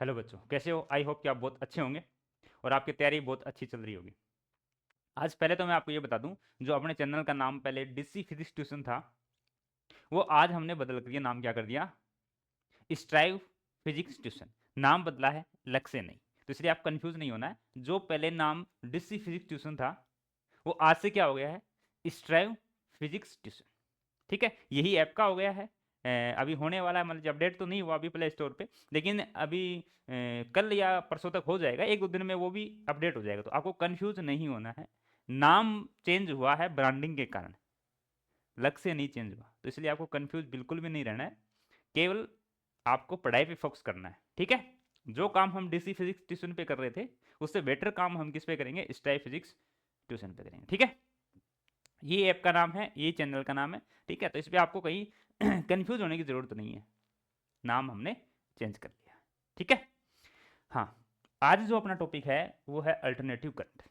Hello बच्चों, कैसे हो? आई होप कि आप बहुत अच्छे होंगे और आपकी तैयारी बहुत अच्छी चल रही होगी। आज पहले तो मैं आपको ये बता दूं, जो अपने चैनल का नाम पहले डीसी फिजिक्स ट्यूशन था, वो आज हमने बदल करके नाम क्या कर दिया, स्ट्राइव फिजिक्स ट्यूशन। नाम बदला है, लक्ष्य नहीं। तो इसलिए आप कंफ्यूज नहीं होना है। जो पहले नाम डीसी फिजिक्स ट्यूशन था, वो आज से क्या हो गया है, स्ट्राइव फिजिक्स ट्यूशन। ठीक है, यही ऐप का हो गया है। अभी होने वाला है, मतलब अपडेट तो नहीं हुआ अभी प्ले स्टोर पे, लेकिन अभी कल या परसों तक हो जाएगा, एक दो दिन में वो भी अपडेट हो जाएगा। तो आपको कंफ्यूज नहीं होना है। नाम चेंज हुआ है ब्रांडिंग के कारण, लक्ष्य नहीं चेंज हुआ। तो इसलिए आपको कंफ्यूज बिल्कुल भी नहीं रहना है। केवल आपको पढ़ाई पे फोकस करना है। ठीक है, जो काम हम डीसी फिजिक्स ट्यूशन पे कर रहे थे, उससे बेटर काम हम किस पे करेंगे, स्टाई फिजिक्स ट्यूशन पे करेंगे। ठीक है, ये ऐप का नाम है, ये चैनल का नाम है। ठीक है, तो इस पर आपको कहीं कंफ्यूज होने की जरूरत नहीं है। नाम हमने चेंज कर लिया। ठीक है, हाँ। आज जो अपना टॉपिक है वो है अल्टरनेटिव करंट।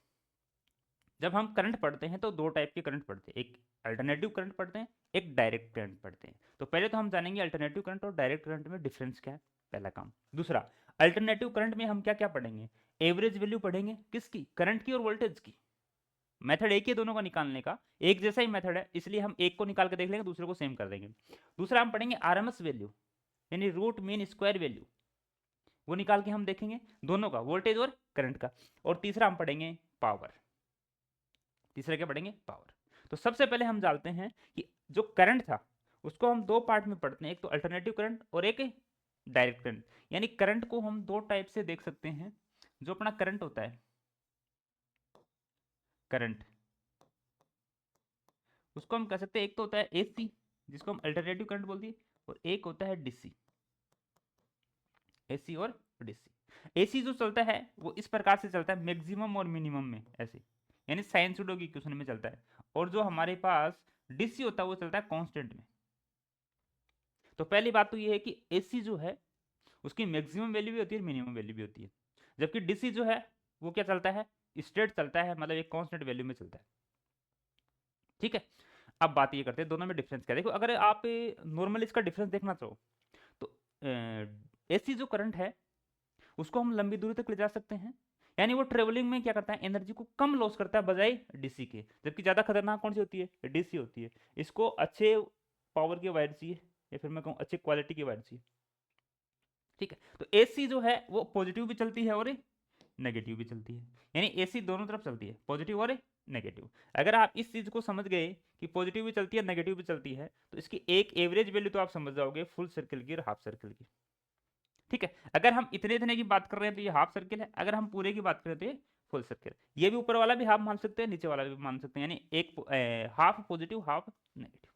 जब हम करंट पढ़ते हैं तो दो टाइप के करंट पढ़ते हैं, एक अल्टरनेटिव करंट पढ़ते हैं, एक डायरेक्ट करंट पढ़ते हैं। तो पहले तो हम जानेंगे अल्टरनेटिव करंट और डायरेक्ट करंट में डिफरेंस क्या है, पहला काम। दूसरा, अल्टरनेटिव करंट में हम क्या क्या पढ़ेंगे, एवरेज वैल्यू पढ़ेंगे, किसकी, करंट की और वोल्टेज की। मेथड एक ही है दोनों का निकालने का, एक जैसा ही मेथड है, इसलिए हम एक को निकाल के देख लेंगे, दूसरे को सेम कर देंगे। दूसरा हम पढ़ेंगे आरएमएस वैल्यू, यानी रूट मीन स्क्वायर वैल्यू, वो निकाल के हम देखेंगे दोनों का, वोल्टेज और करंट का। और तीसरा हम पढ़ेंगे पावर। तीसरा क्या पढ़ेंगे, पावर। तो सबसे पहले हम जानते हैं कि जो करंट था उसको हम दो पार्ट में पढ़ते हैं, एक तो अल्टरनेटिव करंट और एक डायरेक्ट करंट। यानी करंट को हम दो टाइप से देख सकते हैं। जो अपना करंट होता है, करंट, उसको हम कह सकते हैं, एक तो होता है एसी, जिसको हम अल्टरनेटिव करंट बोलते हैं, और एक होता है डीसी, एसी और डीसी। एसी जो चलता है वो इस प्रकार से चलता है, मैक्सिमम और मिनिमम में ऐसे, यानी साइनसोइडल की इक्वेशन में चलता है। और जो हमारे पास डीसी होता है वो चलता है कांस्टेंट में। तो पहली बात तो ये है कि एसी जो है उसकी मैक्सिमम वैल्यू भी होती है, मिनिमम वैल्यू भी होती है। जबकि डीसी जो है वो क्या चलता है, स्ट्रेट चलता है, मतलब एक कांस्टेंट वैल्यू में चलता है। ठीक है, अब बात ये करते हैं दोनों में डिफरेंस क्या है। देखो, अगर आप नॉर्मल इसका डिफरेंस देखना चाहो तो एसी जो करंट है उसको हम लंबी दूरी तक ले जा सकते हैं, यानी वो ट्रेवलिंग में क्या करता है, एनर्जी को कम लॉस करता है बजाय डीसी के। जबकि ज्यादा खतरनाक कौन सी होती है, डीसी होती है। इसको अच्छे पावर की वायर चाहिए, या फिर मैं कहूँ अच्छी क्वालिटी की वायर चाहिए। ठीक है, तो एसी जो है वो पॉजिटिव भी चलती है और नेगेटिव भी चलती है, यानी एसी दोनों तरफ चलती है, पॉजिटिव और नेगेटिव। अगर आप इस चीज को समझ गए कि पॉजिटिव भी चलती है नेगेटिव भी चलती है, तो इसकी एक एवरेज वैल्यू तो आप समझ जाओगे, फुल सर्किल की और हाफ सर्किल की। ठीक है, अगर हम इतने इतने की बात कर रहे हैं तो ये हाफ सर्किल है, अगर हम पूरे की बात करें तो ये फुल सर्किल। ये भी ऊपर वाला भी हाफ मान सकते हैं, नीचे वाला भी मान सकते हैं, यानी एक half positive half negative.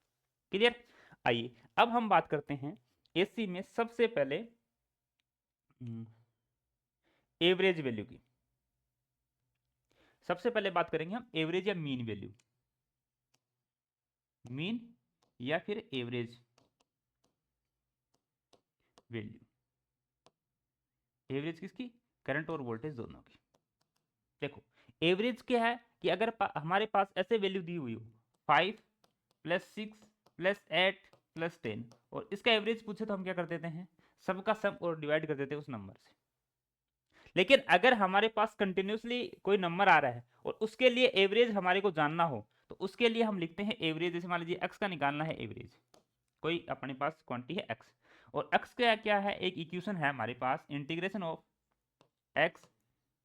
Clear. आइए अब हम बात करते हैं एसी में सबसे पहले एवरेज वैल्यू की। सबसे पहले बात करेंगे हम एवरेज या मीन वैल्यू, मीन या फिर एवरेज वैल्यू। एवरेज किसकी, करंट और वोल्टेज दोनों की। देखो, एवरेज क्या है कि अगर हमारे पास ऐसे वैल्यू दी हुई हो 5 + 6 + 8 + 10, और इसका एवरेज पूछे तो हम क्या कर देते हैं, सबका सम और डिवाइड कर देते हैं उस नंबर से। लेकिन अगर हमारे पास कंटिन्यूसली कोई नंबर आ रहा है और उसके लिए एवरेज हमारे को जानना हो, तो उसके लिए हम लिखते हैं एवरेज। जैसे मान लीजिए एक्स का निकालना है एवरेज, कोई अपने पास क्वांटिटी है एक्स, और एक्स का क्या है, एक इक्वेशन है हमारे पास, integration of x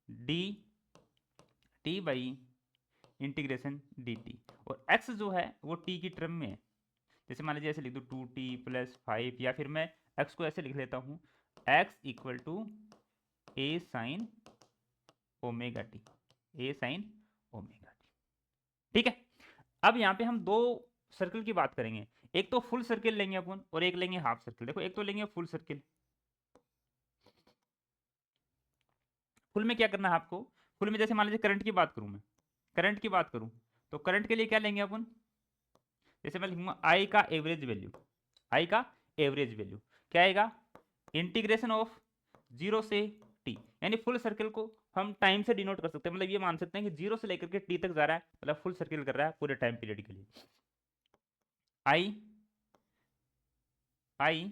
d t by integration d t. और एक्स जो है वो टी की टर्म में है। जैसे मान लीजिए ऐसे लिख दो 2t + 5, या फिर मैं एक्स को ऐसे लिख लेता हूँ, x equal to a sine omega t, a sine omega t. ठीक है, अब यहाँ पे हम दो सर्कल की बात करेंगे, एक तो फुल सर्किल लेंगे अपन और एक लेंगे हाफ सर्किल। देखो, एक तो लेंगे फुल सर्किल। फुल में क्या करना है आपको, फुल में जैसे मान लीजिए करंट की बात करूं, मैं करंट की बात करूं, तो करंट के लिए क्या लेंगे अपन, जैसे मैं लिखूंगा आई का एवरेज वैल्यू, आई का एवरेज वैल्यू क्या आएगा, इंटीग्रेशन ऑफ 0 से टी, यानी फुल सर्किल को हम टाइम से डिनोट कर सकते हैं। मतलब ये मान सकते हैं कि 0 से लेकर के टी तक जा रहा है, मतलब फुल सर्किल कर रहा है पूरे टाइम पीरियड के लिए। आई आई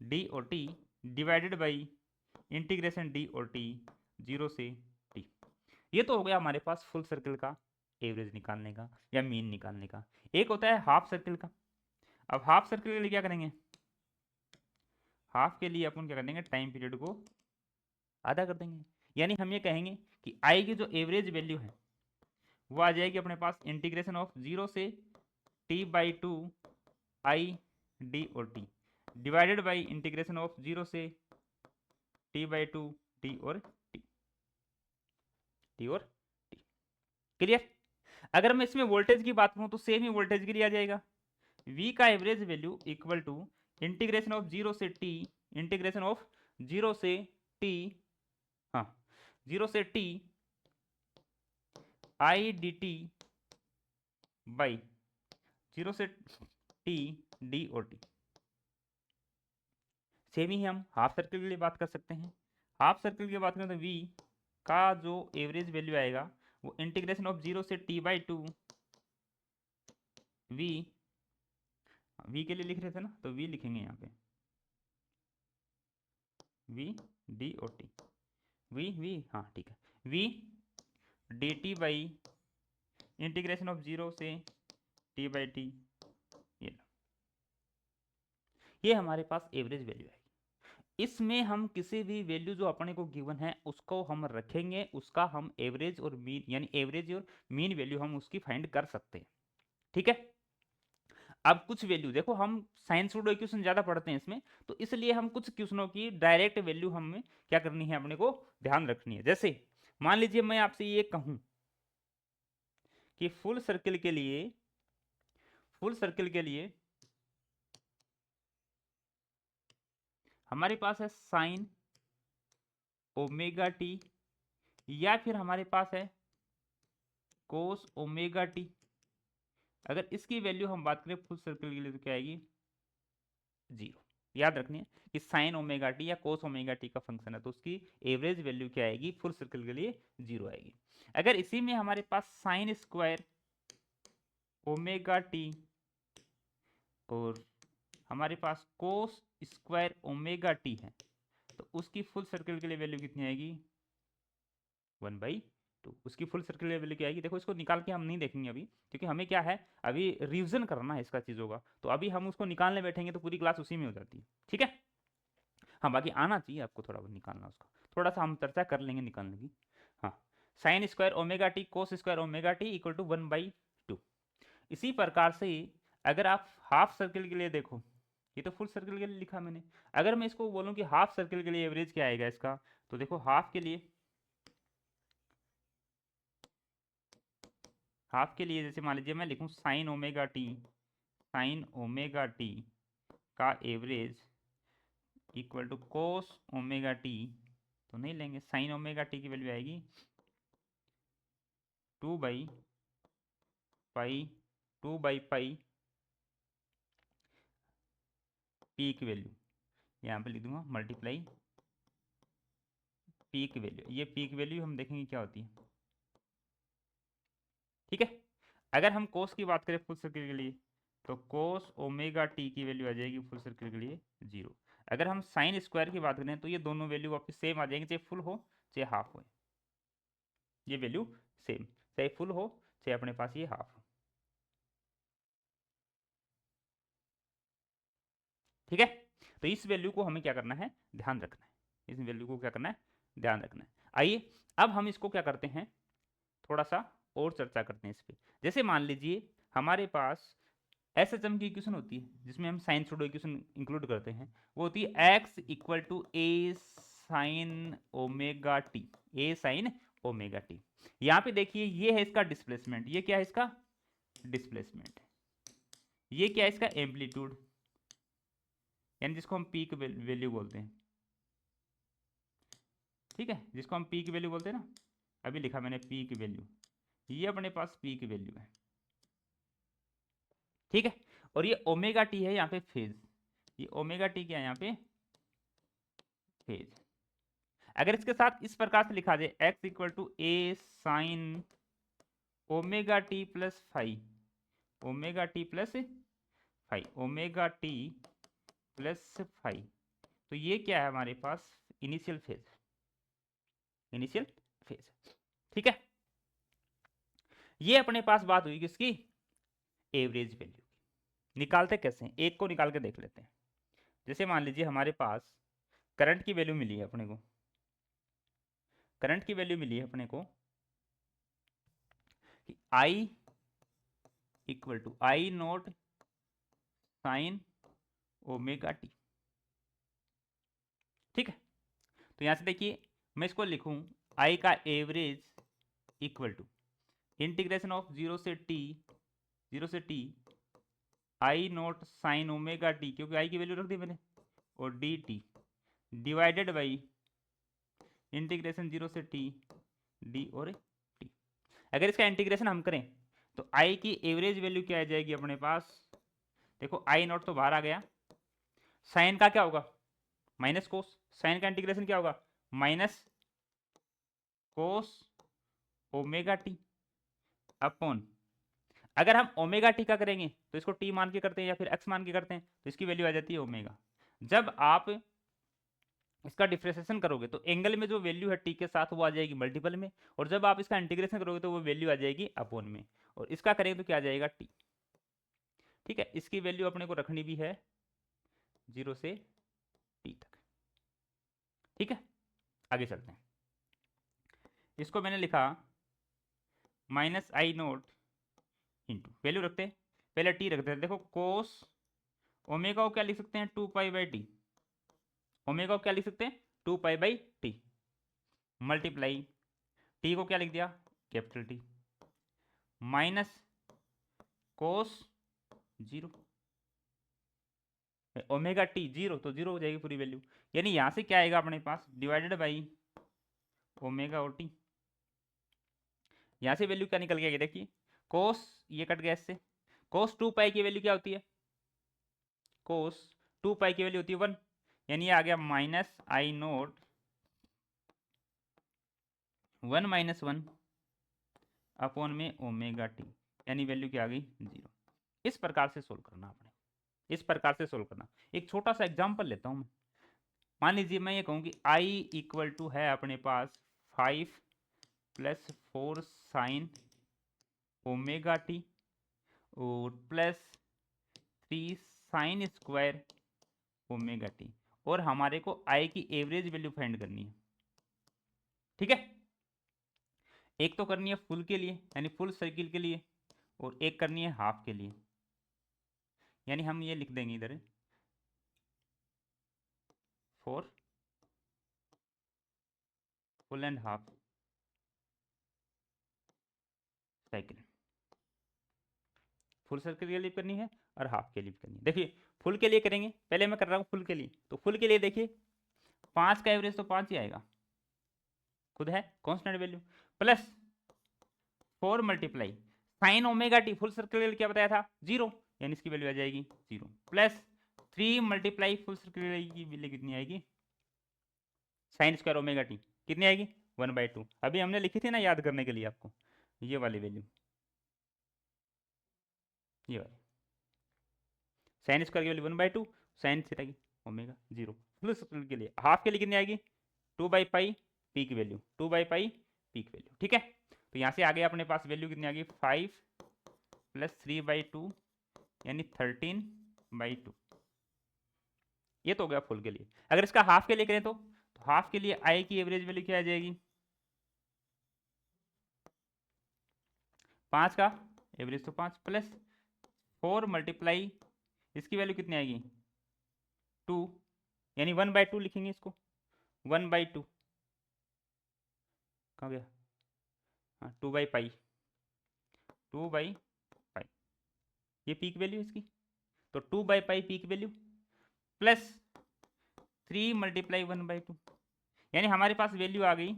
डी और T divided by integration D और टी 0 से टी। ये तो हो गया हमारे पास फुल सर्कल का एवरेज निकालने का या मीन निकालने का। एक होता है हाफ सर्कल का। अब हाफ सर्कल के लिए क्या करेंगे, हाफ के लिए अपन क्या कर देंगे, टाइम पीरियड को आधा कर देंगे। यानी हम ये कहेंगे कि आई की जो एवरेज वैल्यू है वो आ जाएगी अपने पास इंटीग्रेशन ऑफ 0 से t/2 आई डी और T divided by integration of 0 से t/2 टी और टी। क्लियर। अगर मैं इसमें वोल्टेज की बात करूं तो सेम ही वोल्टेज के लिए आ जाएगा। v का average value equal to integration of 0 से t इंटीग्रेशन ऑफ 0 से t, हाँ 0 से t I D t by 0 से t डी और टी। सेम ही हम हाफ सर्कल के लिए बात कर सकते हैं। हाफ सर्कल की बात करें तो v का जो एवरेज वैल्यू आएगा वो इंटीग्रेशन ऑफ 0 से t/2 v के लिए लिख रहे थे ना, तो v लिखेंगे यहाँ पे v d और t v हाँ ठीक है, v dt by integration of 0 से t/t। ये हमारे पास एवरेज वैल्यू है। इसमें हम किसी भी वैल्यू जो अपने को गिवन है उसको हम रखेंगे, उसका हम एवरेज और मीन यानी एवरेज और मीन वैल्यू हम उसकी फाइंड कर सकते हैं। ठीक है। अब कुछ वैल्यू देखो, हम साइन सूडो इक्वेशन ज्यादा पढ़ते हैं इसमें, तो इसलिए हम कुछ क्वेश्चनों की डायरेक्ट वैल्यू हमें क्या करनी है, अपने को ध्यान रखनी है। जैसे मान लीजिए मैं आपसे ये कहूं कि फुल सर्किल के लिए हमारे पास है साइन ओमेगा टी या फिर हमारे पास है कोस ओमेगा टी। अगर इसकी वैल्यू हम बात करें फुल सर्कल के लिए तो क्या आएगी, 0। याद रखनी है कि साइन ओमेगा टी या कोस ओमेगा टी का फंक्शन है तो उसकी एवरेज वैल्यू क्या आएगी फुल सर्कल के लिए, 0 आएगी। अगर इसी में हमारे पास साइन स्क्वायर ओमेगा टी और हमारे पास कोस स्क्वायर ओमेगा टी है तो उसकी फुल सर्कल के लिए वैल्यू कितनी आएगी, 1/2। उसकी फुल सर्कल की वैल्यू क्या आएगी, देखो इसको निकाल के हम नहीं देखेंगे अभी, क्योंकि हमें क्या है अभी रिवीजन करना है इसका चीज़ों का, तो अभी हम उसको निकालने बैठेंगे तो पूरी क्लास उसी में हो जाती है। ठीक है। हाँ बाकी आना चाहिए आपको थोड़ा बहुत निकालना, उसका थोड़ा सा हम चर्चा कर लेंगे निकालने की। हाँ sine square omega t cos square omega t equal to 1/2। इसी प्रकार से अगर आप हाफ सर्कल के लिए देखो, ये तो फुल सर्कल के लिए लिखा मैंने, अगर मैं इसको बोलूं कि हाफ सर्कल के लिए एवरेज क्या आएगा इसका, तो देखो हाफ के लिए जैसे मान लीजिए मैं लिखूं साइन ओमेगा टी का average equal to cos omega t, तो नहीं लेंगे, साइन ओमेगा टी की वैल्यू आएगी 2/पाई पी की वैल्यू यहाँ पे लिख दूंगा मल्टीप्लाई पी की वैल्यू। ये पी की वैल्यू हम देखेंगे क्या होती है। ठीक है। अगर हम कोस की बात करें फुल सर्कल के लिए तो कोस ओमेगा टी की वैल्यू आ जाएगी फुल सर्कल के लिए 0। अगर हम साइन स्क्वायर की बात करें तो ये दोनों वैल्यू वापस सेम आ जाएंगे, चाहे फुल हो चाहे हाफ हो, ये वैल्यू सेम, चाहे फुल हो चाहे अपने पास ये हाफ हो। ठीक है। तो इस वैल्यू को हमें क्या करना है, ध्यान रखना है, इस वैल्यू को क्या करना है, ध्यान रखना है। आइए अब हम इसको क्या करते हैं, थोड़ा सा और चर्चा करते हैं इस पर। जैसे मान लीजिए हमारे पास एसएचएम की इक्वेशन होती है जिसमें हम साइन सूडो इक्वेशन इंक्लूड करते हैं, वो होती है x equal to a sine omega t, a sine omega t. यहाँ पे देखिए ये है इसका डिस्प्लेसमेंट, ये क्या है इसका डिस्प्लेसमेंट, ये क्या है इसका एम्पलीट्यूड यानी जिसको हम पीक वैल्यू बोलते हैं। ठीक है, जिसको हम पीक वैल्यू बोलते हैं ना, अभी लिखा मैंने पीक वैल्यू, ये अपने पास पीक वैल्यू है। ठीक है। और ये ओमेगा टी है यहाँ पे फेज, ये ओमेगा टी क्या है यहाँ पे फेज। अगर इसके साथ इस प्रकार से लिखा जाए x equal to a sine omega t plus five, omega t plus five, omega t plus five, तो ये क्या है हमारे पास इनिशियल फेज, इनिशियल फेज। ठीक है, ये अपने पास बात हुई किसकी, एवरेज वैल्यू। निकालते कैसे हैं, एक को निकाल के देख लेते हैं। जैसे मान लीजिए हमारे पास करंट की वैल्यू मिली है अपने को, करंट की वैल्यू मिली है अपने को कि I equal to I naught sine omega t. ठीक है, तो यहां से देखिए मैं इसको लिखूं I का average equal to integration of zero से t I naught sine omega t, क्योंकि आई की वैल्यू रख दी मैंने, और d t divided by integration zero से टी डी और टी। अगर इसका इंटीग्रेशन हम करें तो आई की एवरेज वैल्यू क्या आ जाएगी अपने पास, देखो आई नॉट तो बाहर आ गया, साइन का क्या होगा माइनस कोस, साइन का इंटीग्रेशन क्या होगा minus cos omega T upon, अगर हम ओमेगा टी का करेंगे तो इसको टी मान के करते हैं या फिर एक्स मान के करते हैं, तो इसकी वैल्यू आ जाती है ओमेगा। जब आप इसका डिफ्रेंसिएशन करोगे तो एंगल में जो वैल्यू है टी के साथ वो आ जाएगी मल्टीपल में, और जब आप इसका इंटीग्रेशन करोगे तो वो वैल्यू आ जाएगी अपॉन में, और इसका करेंगे तो क्या आ जाएगा टी। ठीक है, इसकी वैल्यू अपने को रखनी भी है 0 से टी तक। ठीक है, आगे चलते हैं। इसको मैंने लिखा माइनस आई नोट इंटू वैल्यू रखते हैं, पहले टी रखते हैं। देखो कोस ओमेगा को क्या लिख सकते हैं 2π/t, ओमेगा को क्या लिख सकते हैं 2π/t मल्टीप्लाई टी को क्या लिख दिया capital T minus cos 0 omega T 0, तो 0 हो जाएगी पूरी वैल्यू, यानी यहां से क्या आएगा अपने पास डिवाइडेड बाई ओमेगा और टी। यहां से वैल्यू क्या निकल गया देखिए, कोस ये कट गया इससे, कोस 2π की वैल्यू क्या होती है, कोस 2π की वैल्यू होती है 1, यानी ये आ गया माइनस आई नोट 1 - 1 अपॉन में ओमेगा टी, यानी वैल्यू क्या आ गई 0। इस प्रकार से सोल्व करना आपने, इस प्रकार से सोल्व करना। एक छोटा सा एग्जांपल लेता हूं मैं, मान लीजिए मैं ये कहूं कि I इक्वल टू है अपने पास 5 + 4 साइन ओमेगा टी और plus 3 sign square omega T, और हमारे को I की एवरेज वैल्यू फाइंड करनी है। ठीक है, एक तो करनी है फुल के लिए यानी फुल सर्किल के लिए, और एक करनी है हाफ के लिए, यानी हम ये लिख देंगे इधर 4 full and half cycle, full circle के लिए करनी है और हाफ के लिए भी करनी है। देखिए फुल के लिए करेंगे, पहले मैं कर रहा हूँ फुल के लिए, तो फुल के लिए देखिए 5 का एवरेज तो 5 ही आएगा, खुद है constant value, plus 4 multiply sign omega T full circle के लिए क्या बताया था 0, यानी इसकी वैल्यू आ जाएगी 0, प्लस 3 मल्टीप्लाई फुल सर्किल की वैल्यू कितनी आएगी साइन स्क्वायर ओमेगा टी कितनी आएगी 1/2। अभी हमने लिखी थी ना याद करने के लिए आपको, ये वाली वैल्यू, ये वाली साइन स्क्वायर की वैल्यू 1/2 साइन थीटा की ओमेगा 0। फुल सर्किल के लिए, हाफ के लिए कितनी आएगी 2/π पी की वैल्यू, 2/π पी की वैल्यू। ठीक है, तो यहाँ से आगे अपने पास वैल्यू कितनी आ गई 5 + 3/2 यानी 13/2, ये तो हो गया फुल के लिए। अगर इसका हाफ के लिए करें तो हाफ के लिए आई की एवरेज वैल्यू क्या आ जाएगी 5 का एवरेज तो 5 प्लस 4 मल्टीप्लाई इसकी वैल्यू कितनी आएगी 2, यानी 1/2 लिखेंगे इसको 1/2 कहाँ गया, हाँ 2/π 2/π ये पीक वैल्यू इसकी, तो 2/π पीक वैल्यू प्लस 3 × 1/2, यानी हमारे पास वैल्यू आ गई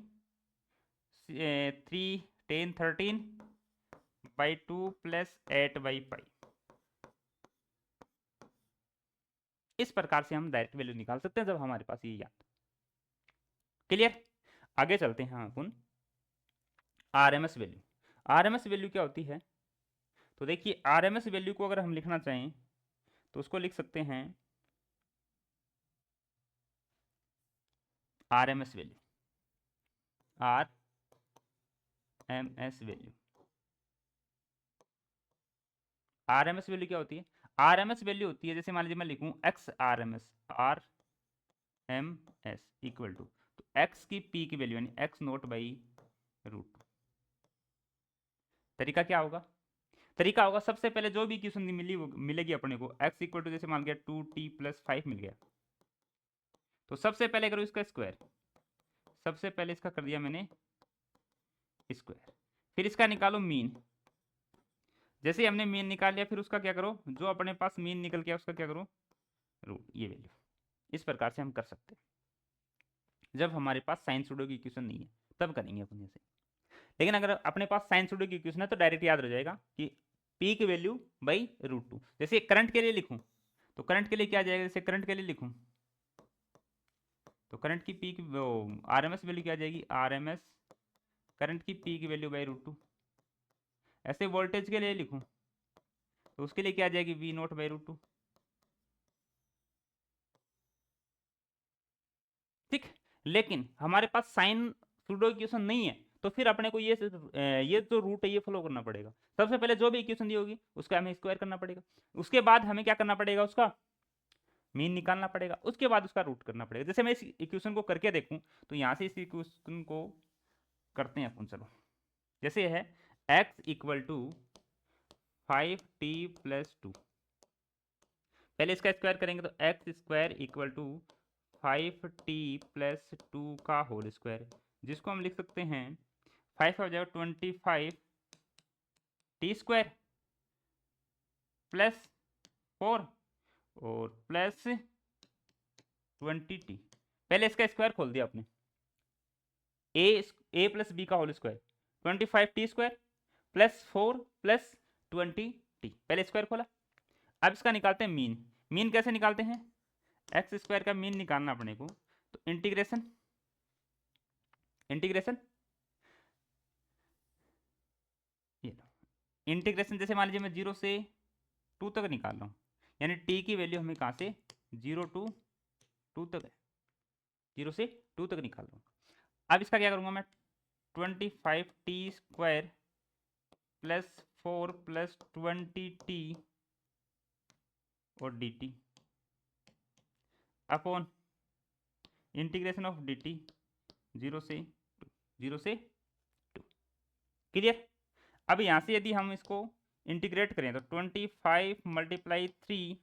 3 10 13/2 प्लस 8/π। इस प्रकार से हम डायरेक्ट वैल्यू निकाल सकते हैं जब हमारे पास ये याद। क्लियर, आगे चलते हैं अपन आरएमएस वैल्यू। आरएमएस वैल्यू क्या होती है, तो देखिए आरएमएस वैल्यू को अगर हम लिखना चाहें तो उसको लिख सकते हैं RMS value, RMS value. RMS value क्या होती है? RMS वैल्यू होती है, जैसे मान लीजिए मैं लिखूं x RMS, RMS equal to, तो x की p की वैल्यू यानी x नोट बाई रूट। तरीका क्या होगा? तरीका होगा सबसे पहले जो भी इक्वेशन मिलेगी अपने को, x इक्वल टू जैसे मान लिया 2t प्लस 5 मिल गया, तो सबसे पहले करो इसका स्क्वायर, सबसे पहले इसका कर दिया मैंने स्क्वायर, फिर इसका निकालो मीन। जैसे ही हमने मीन निकाल लिया, फिर उसका क्या करो, जो अपने पास मीन निकल गया उसका क्या करो, रूट, ये वैल्यू। इस प्रकार से हम कर सकते हैं जब हमारे पास साइन सूडो की इक्वेशन नहीं है, तब करेंगे अपन ऐसे। लेकिन अगर अपने पास साइन सूडो की इक्वेशन है तो डायरेक्ट याद रह जाएगा कि पी की वैल्यू बाई रूट 2। जैसे करंट के लिए लिखूं तो करंट के लिए क्या आ जाएगा, जैसे करंट के लिए लिखूं तो करंट की पी की RMS वैल्यू क्या आ जाएगी, RMS करंट की पी की वैल्यू बाई रूट 2। ऐसे वोल्टेज के लिए लिखूं तो उसके लिए क्या आ जाएगी, V नोट बाई रूट 2। ठीक, लेकिन हमारे पास साइन सूडो इक्वेशन नहीं है, तो फिर अपने को ये जो रूट है ये फॉलो करना पड़ेगा। सबसे पहले जो भी इक्वेशन दी होगी उसका हमें स्क्वायर करना पड़ेगा, उसके बाद हमें क्या करना पड़ेगा, उसका मीन निकालना पड़ेगा, उसके बाद उसका रूट करना पड़ेगा। जैसे मैं इस इक्वेशन को करके देखूं तो यहाँ से इस इक्वेशन को करते हैं अपन, चलो। जैसे है x equal to 5t plus 2, पहले इसका स्क्वायर करेंगे तो x square equal to 5t plus 2 का होल स्क्वायर, जिसको हम लिख सकते हैं 5 हो जाएगा 25 टी स्क्वायर प्लस 4 और प्लस 20t। पहले इसका स्क्वायर खोल दिया आपने, ए प्लस बी का whole square 25t square plus 4 plus 20t, पहले स्क्वायर खोला। अब इसका निकालते हैं मीन। मीन कैसे निकालते हैं, एक्स स्क्वायर का मीन निकालना अपने को, तो इंटीग्रेशन इंटीग्रेशन इंटीग्रेशन जैसे मान लीजिए मैं 0 से 2 तक निकाल रहा हूँ, यानी t की वैल्यू हमें कहाँ से 0 टू 2 तक है, 0 से 2 तक निकाल रहा हूँ। अब इसका क्या करूँगा मैं, 25t square plus 4 plus 20t और dt upon integration of dt 0 से 2। क्लियर? अब यहाँ से यदि हम इसको इंटीग्रेट करें तो 25 मल्टीप्लाई 3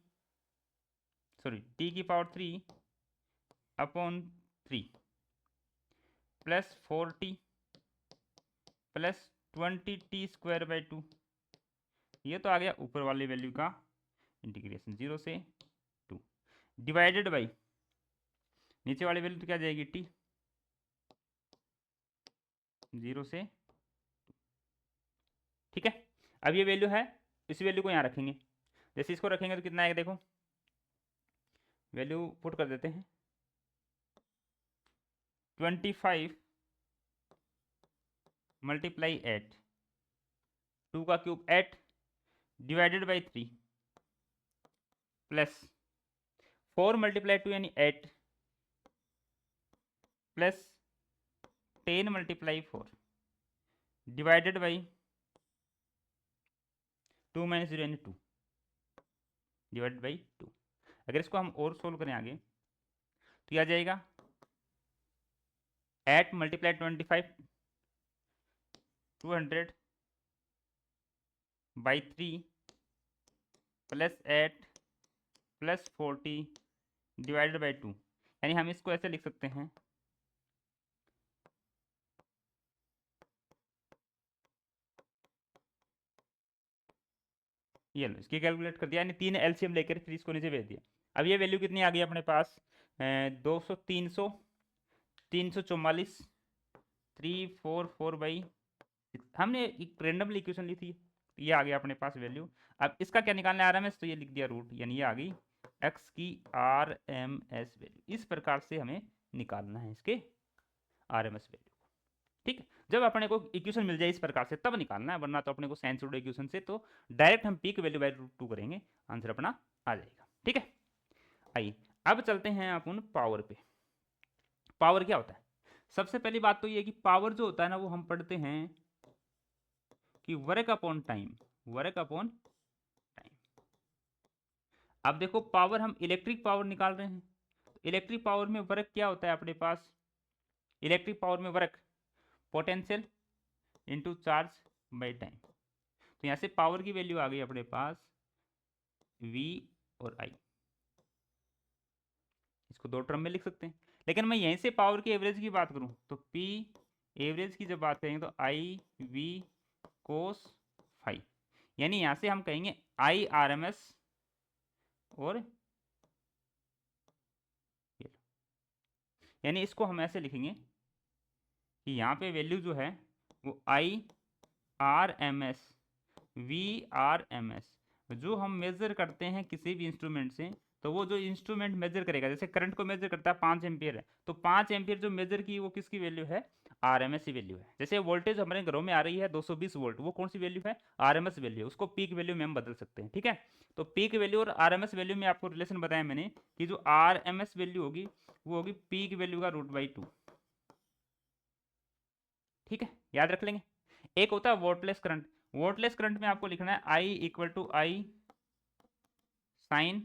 सॉरी t की power 3 upon 3 plus 4t plus 20t square by 2, ये तो आ गया ऊपर वाली वैल्यू का इंटीग्रेशन 0 से 2 डिवाइडेड बाई नीचे वाली वैल्यू तो क्या जाएगी t 0 से 2। ठीक है, अब ये वैल्यू है, इस वैल्यू को यहाँ रखेंगे। जैसे इसको रखेंगे तो कितना आएगा, देखो वैल्यू पुट कर देते हैं 25 मल्टीप्लाई 8 2 का cube 8 divided by 3 plus 4 multiply 2 यानी 8 plus 10 multiply 4 divided by 2 minus 0 यानी 2 डिवाइडेड बाई 2। अगर इसको हम और सोल्व करें आगे तो आ जाएगा 8 multiply 25 200 by 3 plus 8 plus 40 divided by 2, यानी हम इसको ऐसे लिख सकते हैं ये लो, इसकी कैलकुलेट कर दिया, यानी 3 एलसीएम लेकर फिर इसको नीचे भेज दिया। अब ये वैल्यू कितनी आ गई अपने पास, 200 344 344 बाई, हमने एक रेंडमली इक्वेशन ली थी, ये आ गया अपने पास वैल्यू। अब इसका क्या निकालना है RMS, तो ये लिख दिया रूट, यानी ये आ गई x की RMS वैल्यू। इस प्रकार से हमें निकालना है इसके RMS वैल्यू। ठीक है, जब अपने को इक्वेशन मिल जाए इस प्रकार से तब निकालना है, वरना तो अपने को साइन सूडो इक्वेशन से तो डायरेक्ट हम पी की वैल्यू बाई रूट 2 करेंगे, आंसर अपना आ जाएगा। ठीक है, आइए अब चलते हैं अपन पावर पे। पावर क्या होता है? सबसे पहली बात तो ये है कि पावर जो होता है ना, वो हम पढ़ते हैं कि work upon time, work upon time. अब देखो पावर, हम इलेक्ट्रिक पावर निकाल रहे हैं, इलेक्ट्रिक पावर में वर्क क्या होता है अपने पास? इलेक्ट्रिक पावर में work potential into charge by time. तो यहां से पावर की वैल्यू आ गई अपने पास V और I, इसको दो टर्म में लिख सकते हैं। लेकिन मैं यहीं से पावर की एवरेज की बात करूं तो P एवरेज की जब बात करेंगे तो I V कोस फाई, यानी यहां से हम कहेंगे I RMS और यानी इसको हम ऐसे लिखेंगे कि यहाँ पे वैल्यू जो है वो IRMS VRMS, जो हम मेजर करते हैं किसी भी इंस्ट्रूमेंट से, तो वो जो इंस्ट्रूमेंट मेजर करेगा, जैसे करंट को मेजर करता है 5 एम्पियर है, तो 5 एम्पियर जो मेजर की वो किसकी वैल्यू है? आरएमएस की वैल्यू है। जैसे वोल्टेज हमारे घरों में आ रही है 220 वोल्ट, वो कौन सी वैल्यू है? आरएमएस वैल्यू है, उसको पीक वैल्यू में हम बदल सकते हैं। ठीक है, तो पीक वैल्यू और आरएमएस वैल्यू में आपको रिलेशन बताया मैंने कि जो आरएमएस वैल्यू होगी वो होगी पीक वैल्यू का √2। ठीक है, याद रख लेंगे। एक होता है वोल्टलेस करंट, वोल्टलेस करंट में आपको लिखना है I = I sine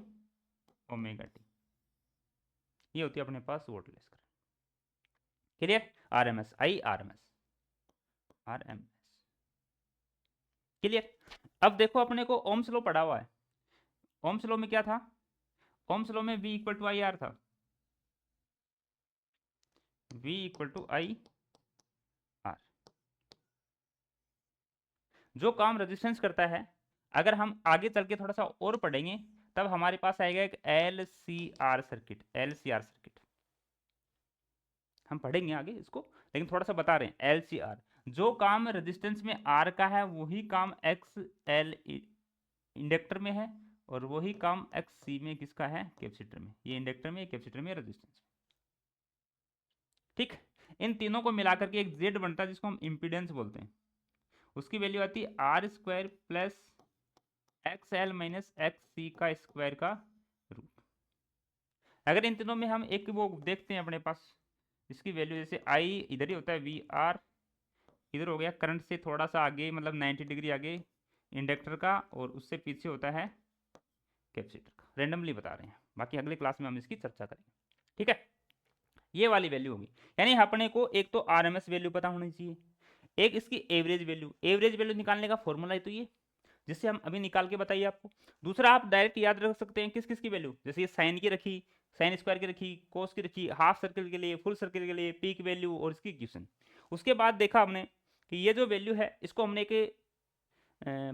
omega t, ये होती है अपने पास wattless current. Clear? RMS, I RMS clear. अब देखो अपने को ओम्स लॉ पढ़ा हुआ है, ओम्स लॉ में क्या था? ओम्स लॉ में V = IR था, V = IR। जो काम रेजिस्टेंस करता है, अगर हम आगे चल के थोड़ा सा और पढ़ेंगे तब हमारे पास आएगा एक LCR सर्किट, LCR सर्किट हम पढ़ेंगे आगे इसको, लेकिन थोड़ा सा बता रहे हैं। LCR, जो काम रेजिस्टेंस में R का है वही काम XL इंडक्टर में है, और वही काम XC में किसका है? कैपेसिटर में। ये इंडक्टर में, कैपेसिटर में, रेजिस्टेंस में। ठीक, इन तीनों को मिलाकर के एक Z बनता है जिसको हम इम्पीडेंस बोलते हैं, उसकी वैल्यू आती है R² plus XL minus XC का स्क्वायर का रूट। अगर इन तीनों में हम एक वो देखते हैं अपने पास, इसकी वैल्यू जैसे I इधर ही होता है VR, इधर हो गया करंट से थोड़ा सा आगे, मतलब 90 डिग्री आगे इंडक्टर का, और उससे पीछे होता है कैपेसिटर का। रेंडमली बता रहे हैं, बाकी अगले क्लास में हम इसकी चर्चा करेंगे। ठीक है, ये वाली वैल्यू होगी, यानी अपने को एक तो आरएमएस वैल्यू पता होनी चाहिए, एक इसकी एवरेज वैल्यू। एवरेज वैल्यू निकालने का फॉर्मूला है तो ये, जिससे हम अभी निकाल के बताइए आपको। दूसरा आप डायरेक्ट याद रख सकते हैं किस किस की वैल्यू, जैसे ये साइन की रखी, साइन स्क्वायर की रखी, कोस की रखी, हाफ सर्कल के लिए, फुल सर्कल के लिए, पीक वैल्यू और इसकी इक्वेशन। उसके बाद देखा हमने कि ये जो वैल्यू है इसको हमने एक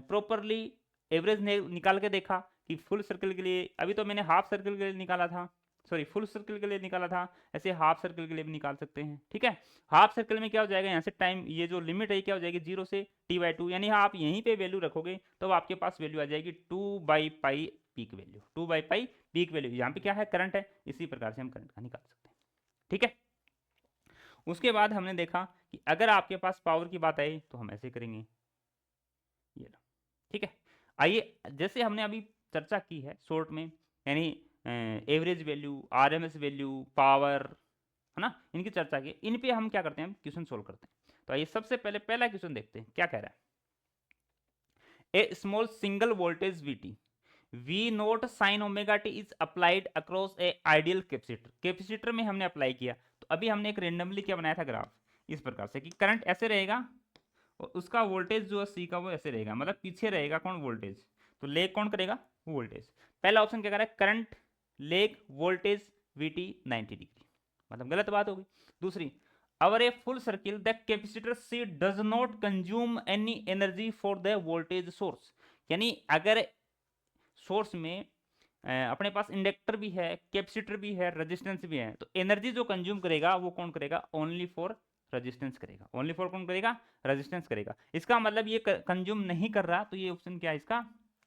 प्रॉपरली एवरेज निकाल के देखा कि फुल सर्कल के लिए, अभी तो मैंने हाफ सर्कल के लिए निकाला था, सॉरी फुल सर्कल के लिए निकाला था, ऐसे हाफ सर्कल के लिए भी निकाल सकते हैं। ठीक है, हाफ सर्कल में क्या हो जाएगा, यहाँ से टाइम, ये जो लिमिट है क्या हो जाएगी 0 से T/2, यानी आप यहीं पे वैल्यू रखोगे तो आपके पास वैल्यू आ जाएगी 2/π पीक वैल्यू, 2/π पीक वैल्यू। यहाँ पे क्या है? करंट है, इसी प्रकार से हम करंट का निकाल सकते हैं। ठीक है, उसके बाद हमने देखा कि अगर आपके पास पावर की बात आई तो हम ऐसे करेंगे, ये लो। ठीक है, आइए जैसे हमने अभी चर्चा की है शॉर्ट में, यानी average value, RMS value, power, है ना, इनकी चर्चा की, इन पे हम क्या करते हैं? क्वेश्चन सोल्व करते हैं। तो आइए सबसे पहले पहला क्वेश्चन देखते हैं क्या कह रहा है। A small single voltage VT V0 sin omega t is applied across a ideal capacitor, capacitor में हमने अप्लाई किया। तो अभी हमने एक रेंडमली क्या बनाया था ग्राफ, इस प्रकार से कि करंट ऐसे रहेगा और उसका वोल्टेज जो है C का वो ऐसे रहेगा, मतलब पीछे रहेगा कौन? वोल्टेज। तो लेग कौन करेगा? वोल्टेज। पहला ऑप्शन क्या कर रहा है? Current lag voltage VT 90 degree, मतलब गलत बात होगी। दूसरी, over a full circle the capacitor C does not consume any energy for the voltage source, यानी अगर सोर्स में अपने पास इंडक्टर भी है, कैपेसिटर भी है, रेजिस्टेंस भी है, तो एनर्जी जो कंज्यूम करेगा वो कौन करेगा? ओनली फॉर रेजिस्टेंस करेगा। ओनली फॉर कौन करेगा? रेजिस्टेंस करेगा। इसका मतलब ये कंज्यूम नहीं कर रहा, तो ये ऑप्शन क्या है इसका?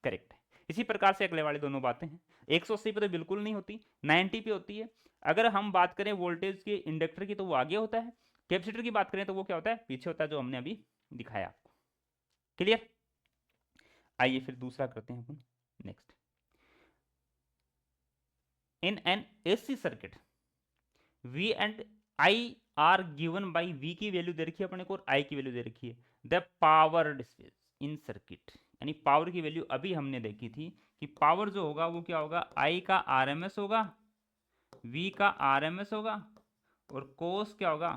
करेक्ट है। इसी प्रकार से अगले वाली दोनों बातें हैं, 180 पे तो बिल्कुल नहीं होती, 90 पे होती है। अगर हम बात करें वोल्टेज के इंडक्टर की तो वो आगे होता है, कैपेसिटर की बात करें तो वो क्या होता है? पीछे होता है, जो हमने अभी दिखाया आपको। क्लियर? आइए फिर दूसरा करते हैं अपन। Next, in an AC circuit V and I are given by V की वैल्यू दे रखी है अपने को और आई की वैल्यू दे रखी है। द पावर डिस्पेस इन सर्किट, यानी पावर की वैल्यू अभी हमने देखी थी कि पावर जो होगा वो क्या होगा, आई का आरएमएस होगा, वी का आरएमएस होगा और कोस क्या होगा,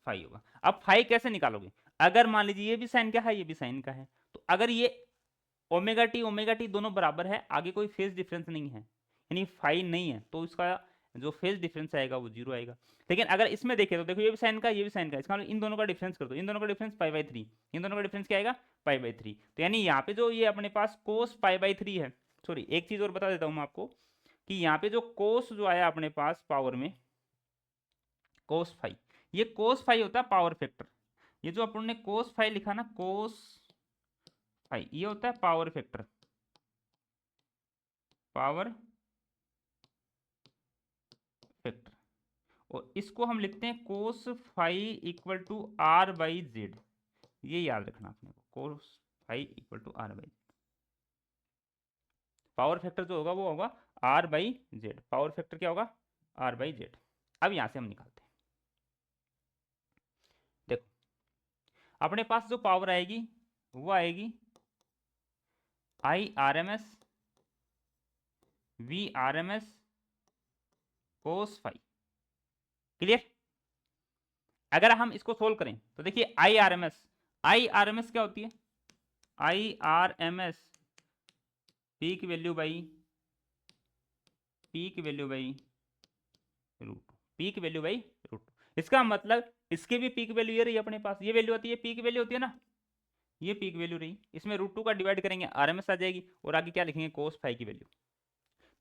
फाई होगा। अब फाई कैसे निकालोगे, अगर मान लीजिए ये भी साइन का है ये भी साइन का है, तो अगर ये ओमेगा टी दोनों बराबर है, आगे कोई फेज डिफरेंस नहीं है, यानी फाई नहीं है, तो इसका जो फेज डिफरेंस आएगा वो जीरो आएगा। लेकिन अगर इसमें देखें तो देखो ये भी साइन का ये भी साइन का, इसका मतलब इन दोनों का डिफरेंस कर दो, इन दोनों का डिफरेंस पाई बाई थ्री, इन दोनों का डिफरेंस क्या आएगा, पाई बाई थ्री। तो यानी यहाँ पे जो ये अपने पास कोस पाई बाई थ्री है, सॉरी एक चीज और बता देता हूँ मैं आपको कि यहाँ पे जो कोस जो आया अपने पास पावर में कोस फाई, ये कोस फाई होता है पावर फैक्टर। ये जो अपन ने कोस फाई लिखा ना, कोस फाई, ये होता है पावर फैक्टर, पावर फैक्टर। और इसको हम लिखते हैं cos phi equal to R by Z, ये याद रखना अपने को, cos phi equal to R by, power factor जो होगा वो होगा R by Z, power factor क्या होगा, आर बाई जेड। अब यहां से हम निकालते हैं, देखो अपने पास जो पावर आएगी वो आएगी I R M S V R M S cos phi, clear. अगर हम इसको सोल्व करें तो देखिए आई आर एम एस क्या होती है, I R M S peak value by root, peak value by root. इसका मतलब इसकी भी पीक वैल्यू ये रही अपने पास, ये वैल्यू आती है, पीक वैल्यू होती है ना, ये पीक वैल्यू रही, इसमें रूट टू का डिवाइड करेंगे आरएमएस आ जाएगी, और आगे क्या लिखेंगे, कोस फाई की वैल्यू।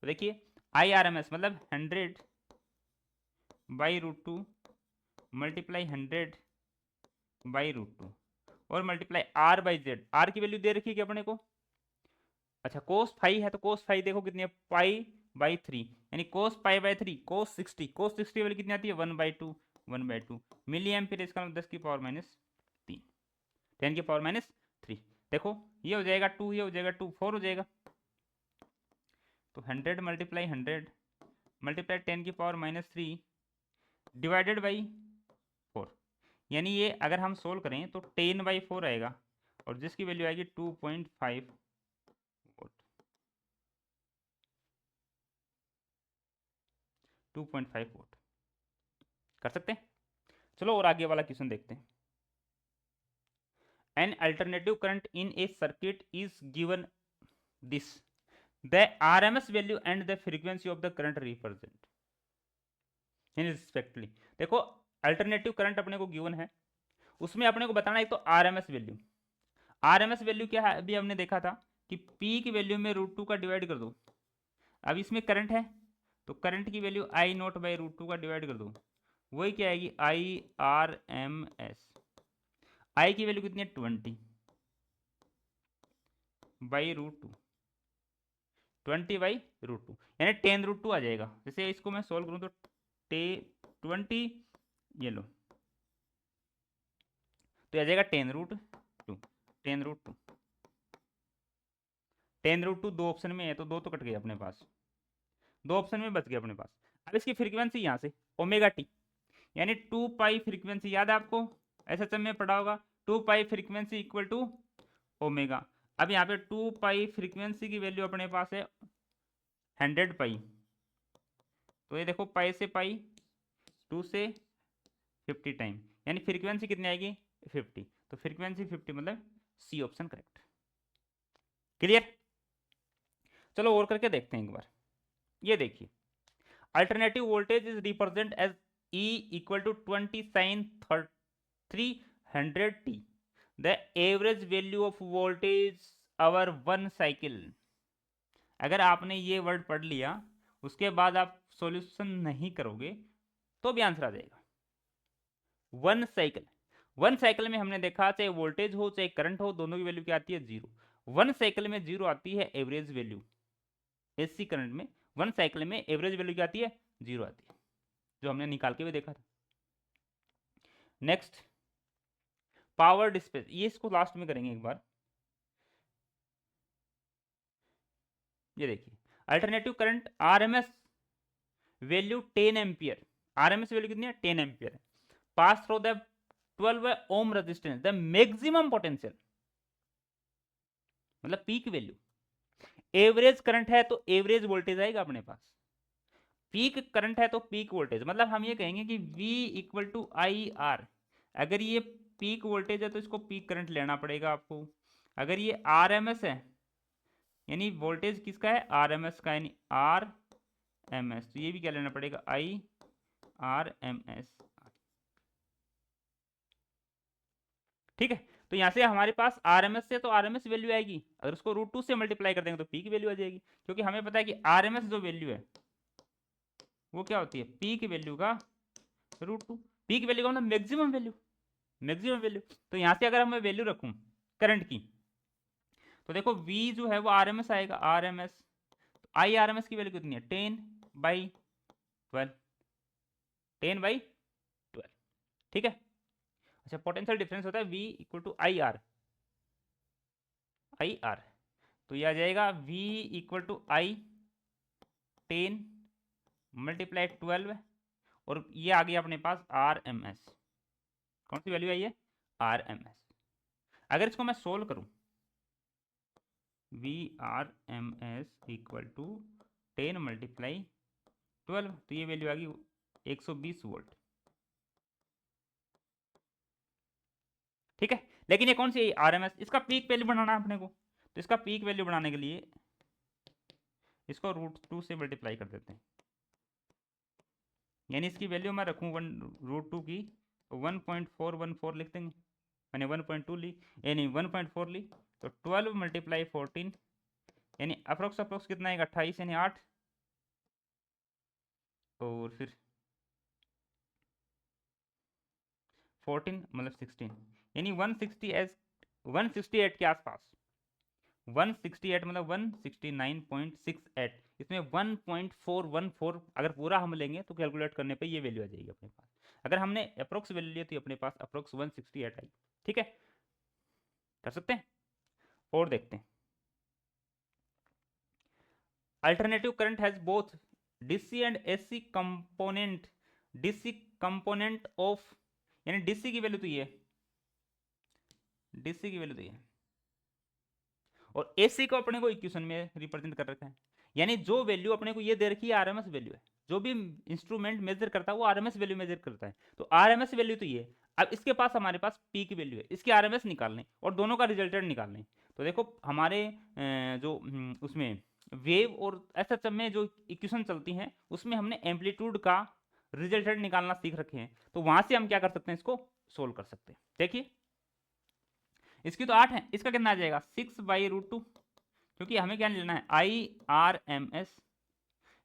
तो देखिए आई आर एम एस मतलब 100 by root two multiply 100 by root two और multiply R by Z, R की वैल्यू दे रखी है अपने को, अच्छा कोस फाई है तो कोस फाई देखो कितनी है, पाई बाई थ्री, यानी कोस पाई बाई थ्री, कोस 60, कोस 60 वाली कितनी आती है, 1/2 मिली एम्पीयर, इसका मतलब 10 की पावर माइनस 3, 10 की पावर माइनस 3। देखो ये हो जाएगा 2, ये हो जाएगा 2, 4 हो जाएगा, तो 100 मल्टीप्लाई 100 मल्टीप्लाई 10 की पावर माइनस 3 डिवाइडेड बाई 4, यानी ये अगर हम सोल्व करें तो 10/4 आएगा, और जिसकी वैल्यू आएगी 2.5 वोल्ट, 2.5 वोल्ट कर सकते हैं। चलो और आगे वाला क्वेश्चन देखते हैं। An alternative current in a circuit is given this, the RMS value and the frequency of the current represent in respectively. देखो अल्टरनेटिव करंट अपने को गिवन है, उसमें अपने को बताना है तो आरएमएस वैल्यू, आरएमएस वैल्यू क्या है, अभी हमने देखा था कि पी की वैल्यू में रूट टू का डिवाइड कर दो, अब इसमें करंट है तो करंट की value I naught by root two का डिवाइड कर दो, वही क्या आएगी, I R M S, I की वैल्यू कितनी है 20 by root two, 20 by root two, यानी 10√2 आ जाएगा। जैसे इसको मैं सोल्व करूं तो 20, ये लो तो आ जाएगा 10√2, 10√2, 10√2 दो ऑप्शन में है तो दो तो कट गए अपने पास, दो ऑप्शन में बच गए अपने पास। अब इसकी फ्रीक्वेंसी यहाँ से ओमेगा टी, यानी 2 पाई फ्रीक्वेंसी याद है आपको, एसएचएम में पढ़ा होगा, 2 pi frequency equal to omega. अब यहाँ पे 2 पाई फ्रीक्वेंसी की वैल्यू अपने पास है 100 पाई, तो ये देखो पाई से पाई 2 से 50 टाइम, यानी फ्रीक्वेंसी कितनी आएगी 50, तो फ्रीक्वेंसी 50 मतलब सी ऑप्शन करेक्ट, क्लियर। चलो और करके देखते हैं एक बार, ये देखिए alternative voltage is represent as E equal to 20 sine 300 t, the average value of voltage over 1 cycle. अगर आपने ये वर्ड पढ़ लिया उसके बाद आप सॉल्यूशन नहीं करोगे तो भी आंसर आ जाएगा। 1 साइकिल, 1 साइकिल में हमने देखा चाहे वोल्टेज हो चाहे करंट हो दोनों की वैल्यू क्या आती है 0, 1 साइकिल में 0 आती है एवरेज वैल्यू, एसी करंट में 1 साइकिल में एवरेज वैल्यू क्या आती है 0 आती है, जो हमने निकाल के भी देखा था। नेक्स्ट पावर डिस्पेस, ये इसको लास्ट में करेंगे एक बार। ये देखिए alternative current RMS value 10 ampere, RMS value कितनी है 10 एम्पियर है, pass through the 12 ohm resistance the maximum potential, मतलब पीक वैल्यू। एवरेज करंट है तो एवरेज वोल्टेज आएगा अपने पास, पीक करंट है तो पीक वोल्टेज, मतलब हम ये कहेंगे कि V equal to I R. अगर ये पीक वोल्टेज है तो इसको पीक करंट लेना पड़ेगा आपको। अगर ये RMS है, यानी वोल्टेज किसका है, RMS का, यानी RMS, तो ये भी क्या लेना पड़ेगा, IRMS। ठीक है, तो यहां से हमारे पास RMS से तो RMS वैल्यू आएगी, अगर उसको √2 से मल्टीप्लाई कर देंगे तो पीक वैल्यू आ जाएगी, क्योंकि हमें पता है कि RMS जो वैल्यू है वो क्या होती है, पीक वैल्यू का √2। पीक वैल्यू का मतलब मैक्सिमम वैल्यू, मैक्सिमम वैल्यू। तो यहां से अगर मैं वैल्यू रखूं करंट की, तो देखो V जो है वो RMS आएगा, RMS। तो IRMS की वैल्यू कितनी है, 10/12, 10/12। ठीक है, अच्छा पोटेंशियल डिफरेंस होता है V equal to I R, तो ये आ जाएगा V equal to I 10 multiply 12, और ये आ गया अपने पास RMS। कौन सी वैल्यू आई है, RMS। अगर इसको मैं सोल्व करूं, VRMS इक्वल टू 10 मल्टीप्लाई 12, तो ये वैल्यू आ गई 120 वोल्ट। ठीक है, लेकिन ये कौन सी RMS, इसका पीक वैल्यू बनाना है अपने को, तो इसका पीक वैल्यू बनाने के लिए इसको √2 से मल्टीप्लाई कर देते हैं, यानी इसकी वैल्यू मैं रखूँ √2 की, 1.414 लिख देंगे, मैंने 1.2 ली, यानी 1.4 ली, तो 12 मल्टीप्लाई 14, यानी अप्रोक्स कितना आएगा, 28, यानी 8, और फिर 14 मतलब 16, यानी 168 के आसपास, 168 मतलब 169.68, इसमें 1.414 अगर पूरा हम लेंगे तो कैलकुलेट करने पे ये वैल्यू आ जाएगी अपने पास। अगर हमने अप्रोक्स वैल्यू ली तो अपने पास अप्रोक्स 168 आई। ठीक है, कर सकते हैं, और देखते हैं। Alternative current has both DC and AC component, DC component of, यानी डीसी की वैल्यू तो ये, डीसी की वैल्यू तो ये, और एसी को अपने को इक्वेशन में रिप्रेजेंट कर रखा है, यानी जो वैल्यू अपने को ये दे रखी है आरएमएस वैल्यू है, जो भी इंस्ट्रूमेंट मेजर करता है वो आरएमएस वैल्यू मेजर करता है, तो आरएमएस वैल्यू तो ये। अब इसके पास हमारे पास पीक वैल्यू है, इसकी आरएमएस निकालने और दोनों का रिजल्टेंट निकालने। तो देखो हमारे जो उसमें वेव और एसएचएम में जो इक्वेशन चलती हैं उसमें हमने एम्पलीट्यूड का रिजल्टेंट निकालना सीख रखे हैं, तो वहां से हम क्या कर सकते हैं, इसको सोल्व कर सकते हैं। देखिए इसकी तो 8 है, इसका कितना आ जाएगा, 6/√2, क्योंकि हमें क्या लेना है, IRMS,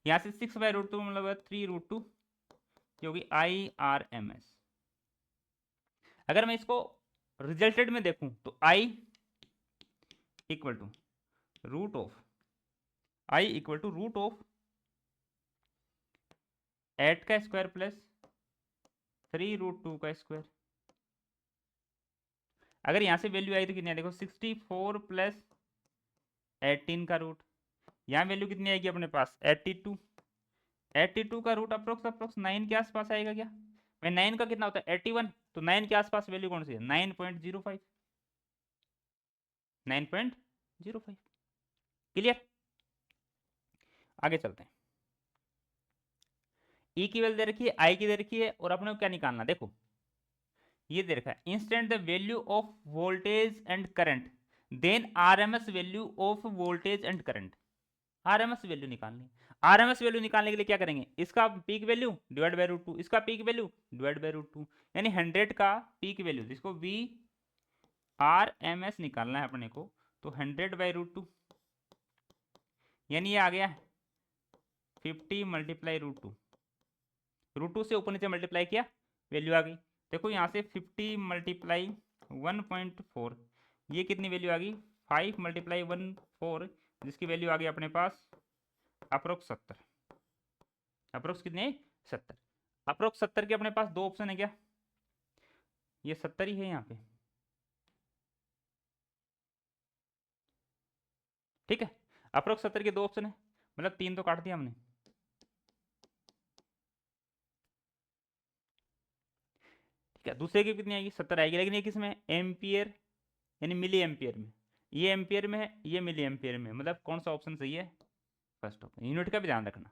यहाँ से 6/√2 मतलब 3√2, क्योंकि IRMS। अगर मैं इसको रिजल्टेड में देखूं तो I equal to root of, I equal to root of 8 का स्क्वायर प्लस 3√2 का स्क्वायर। अगर यहाँ से वैल्यू आई तो कितनी है, देखो 64 प्लस 18 का रूट, यहाँ वैल्यू कितनी आएगी अपने पास 82, 82 का रूट अप्रोक्स 9 के आसपास आएगा क्या, भाई 9 का कितना होता है 81, तो 9 के आसपास वैल्यू कौन सी है, 9.05, 9.05। क्लियर, आगे चलते हैं। ई की वैल्यू दे रखी है, आई की दे रखी है, और अपने को क्या निकालना, देखो ये दे रखा है, instant the value of voltage and current then RMS value of voltage and current. RMS value निकालनी, आरएमएस वैल्यू निकालने के लिए क्या करेंगे, इसका पीक वैल्यू डिवाइड बाय √2, इसका पीक वैल्यू डिवाइड बाय √2, यानी 100 का पीक वैल्यू जिसको VRMS निकालना है अपने को, तो 100/√2, यानी ये आ गया 50 मल्टीप्लाई √2, √2 से ऊपर नीचे मल्टीप्लाई किया वैल्यू आ गई। देखो यहाँ से 50 मल्टीप्लाई 1.4, ये कितनी वैल्यू आ गई, 5 मल्टीप्लाई 1.4, जिसकी वैल्यू आ गई अपने पास अप्रोक्स 70, अप्रोक्स कितने 70, अप्रोक्स 70 के अपने पास दो ऑप्शन है क्या, ये 70 ही है यहाँ पे। ठीक है, अप्रोक्स 70 के दो ऑप्शन है, मतलब 3 तो काट दिया हमने। क्या दूसरे की कितनी आएगी 70 आएगी, लेकिन ये किस में है एम्पियर यानी मिली एम्पियर में, ये एम्पियर में है ये मिली एम्पियर में, मतलब कौन सा ऑप्शन सही है फर्स्ट ऑप्शन। यूनिट का भी ध्यान रखना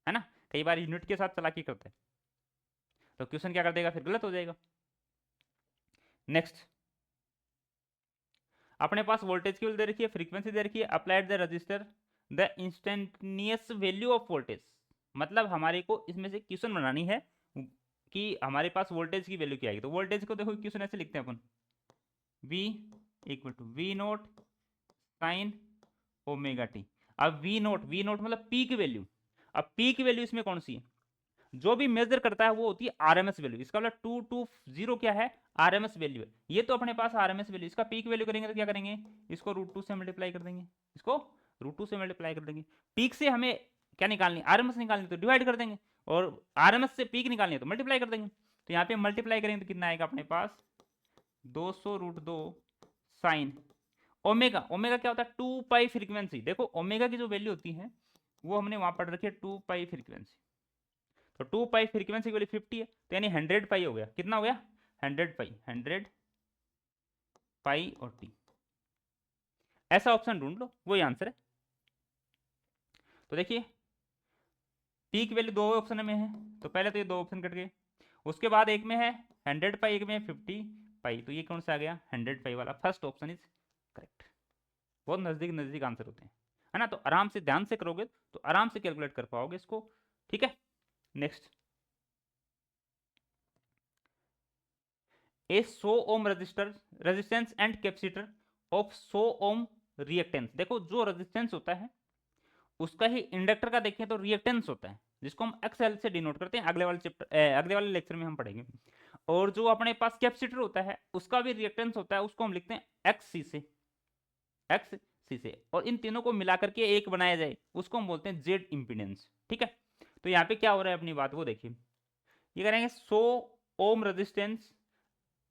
है ना, कई बार यूनिट के साथ चालाकी करते हैं तो क्वेश्चन क्या कर देगा फिर गलत हो जाएगा। नेक्स्ट, अपने पास वोल्टेज की दे रखी है, फ्रीक्वेंसी दे रखी है, applied the register the instantaneous value of voltage, मतलब हमारे को इसमें से क्वेश्चन बनानी है कि हमारे पास वोल्टेज की वैल्यू क्या आएगी। तो वोल्टेज को देखो क्वेश्चन ऐसे लिखते हैं अपन, V equal to V naught sine omega t. अब वी नोट मतलब पीक वैल्यू, अब पीक वैल्यू इसमें कौन सी है, जो भी मेजर करता है वो होती है आरएमएस वैल्यू, इसका मतलब 220 क्या है आरएमएस वैल्यू है, ये तो अपने पास आरएमएस वैल्यू, इसका पीक वैल्यू करेंगे तो क्या करेंगे, इसको √2 से मल्टीप्लाई कर देंगे, इसको √2 से मल्टीप्लाई कर देंगे। पीक से हमें क्या निकालनी आरएमएस निकालनी तो डिवाइड कर देंगे, और आरएमएस से पीक निकालनी है तो मल्टीप्लाई कर देंगे। तो यहाँ पे मल्टीप्लाई करेंगे तो कितना आएगा अपने पास 200√2 साइन ओमेगा, ओमेगा क्या होता है 2 पाई फ्रीक्वेंसी, देखो ओमेगा की जो वैल्यू होती है वो हमने वहां पढ़ रखी है 2 पाई फ्रीक्वेंसी, तो 2 पाई फ्रीक्वेंसी की वैल्यू 50 है, तो यानी 100 पाई हो गया, कितना हो गया 100 पाई, 100 पाई और टी, ऐसा ऑप्शन ढूंढ लो वही आंसर है। तो देखिए पी की वैल्यू दो ऑप्शन में है, तो पहले तो ये दो ऑप्शन कट गए, उसके बाद एक में है 100 पाई, एक में है 50 पाई, तो ये कौन सा आ गया 100 पाई वाला, फर्स्ट ऑप्शन इज करेक्ट। बहुत नजदीक नजदीक आंसर होते हैं है ना, तो आराम से ध्यान से करोगे तो आराम से कैलकुलेट कर पाओगे इसको, ठीक है। Next, a 100 ohm resistance and capacitor of 100 ohm reactance, देखो जो रेजिस्टेंस होता है उसका ही इंडक्टर का देखें तो रिएक्टेंस होता है, जिसको हम एक्सएल से डिनोट करते हैं, अगले वाले चैप्टर अगले वाले लेक्चर में हम पढ़ेंगे। और जो अपने पास कैपेसिटर होता है उसका भी रिएक्टेंस होता है, उसको हम लिखते हैं एक्स सी से, और इन तीनों को मिला करके एक बनाया जाए उसको हम बोलते हैं जेड इंपीडेंस, ठीक है। तो यहाँ पे क्या हो रहा है अपनी बात वो देखिए, ये करेंगे 100 ओम रेजिस्टेंस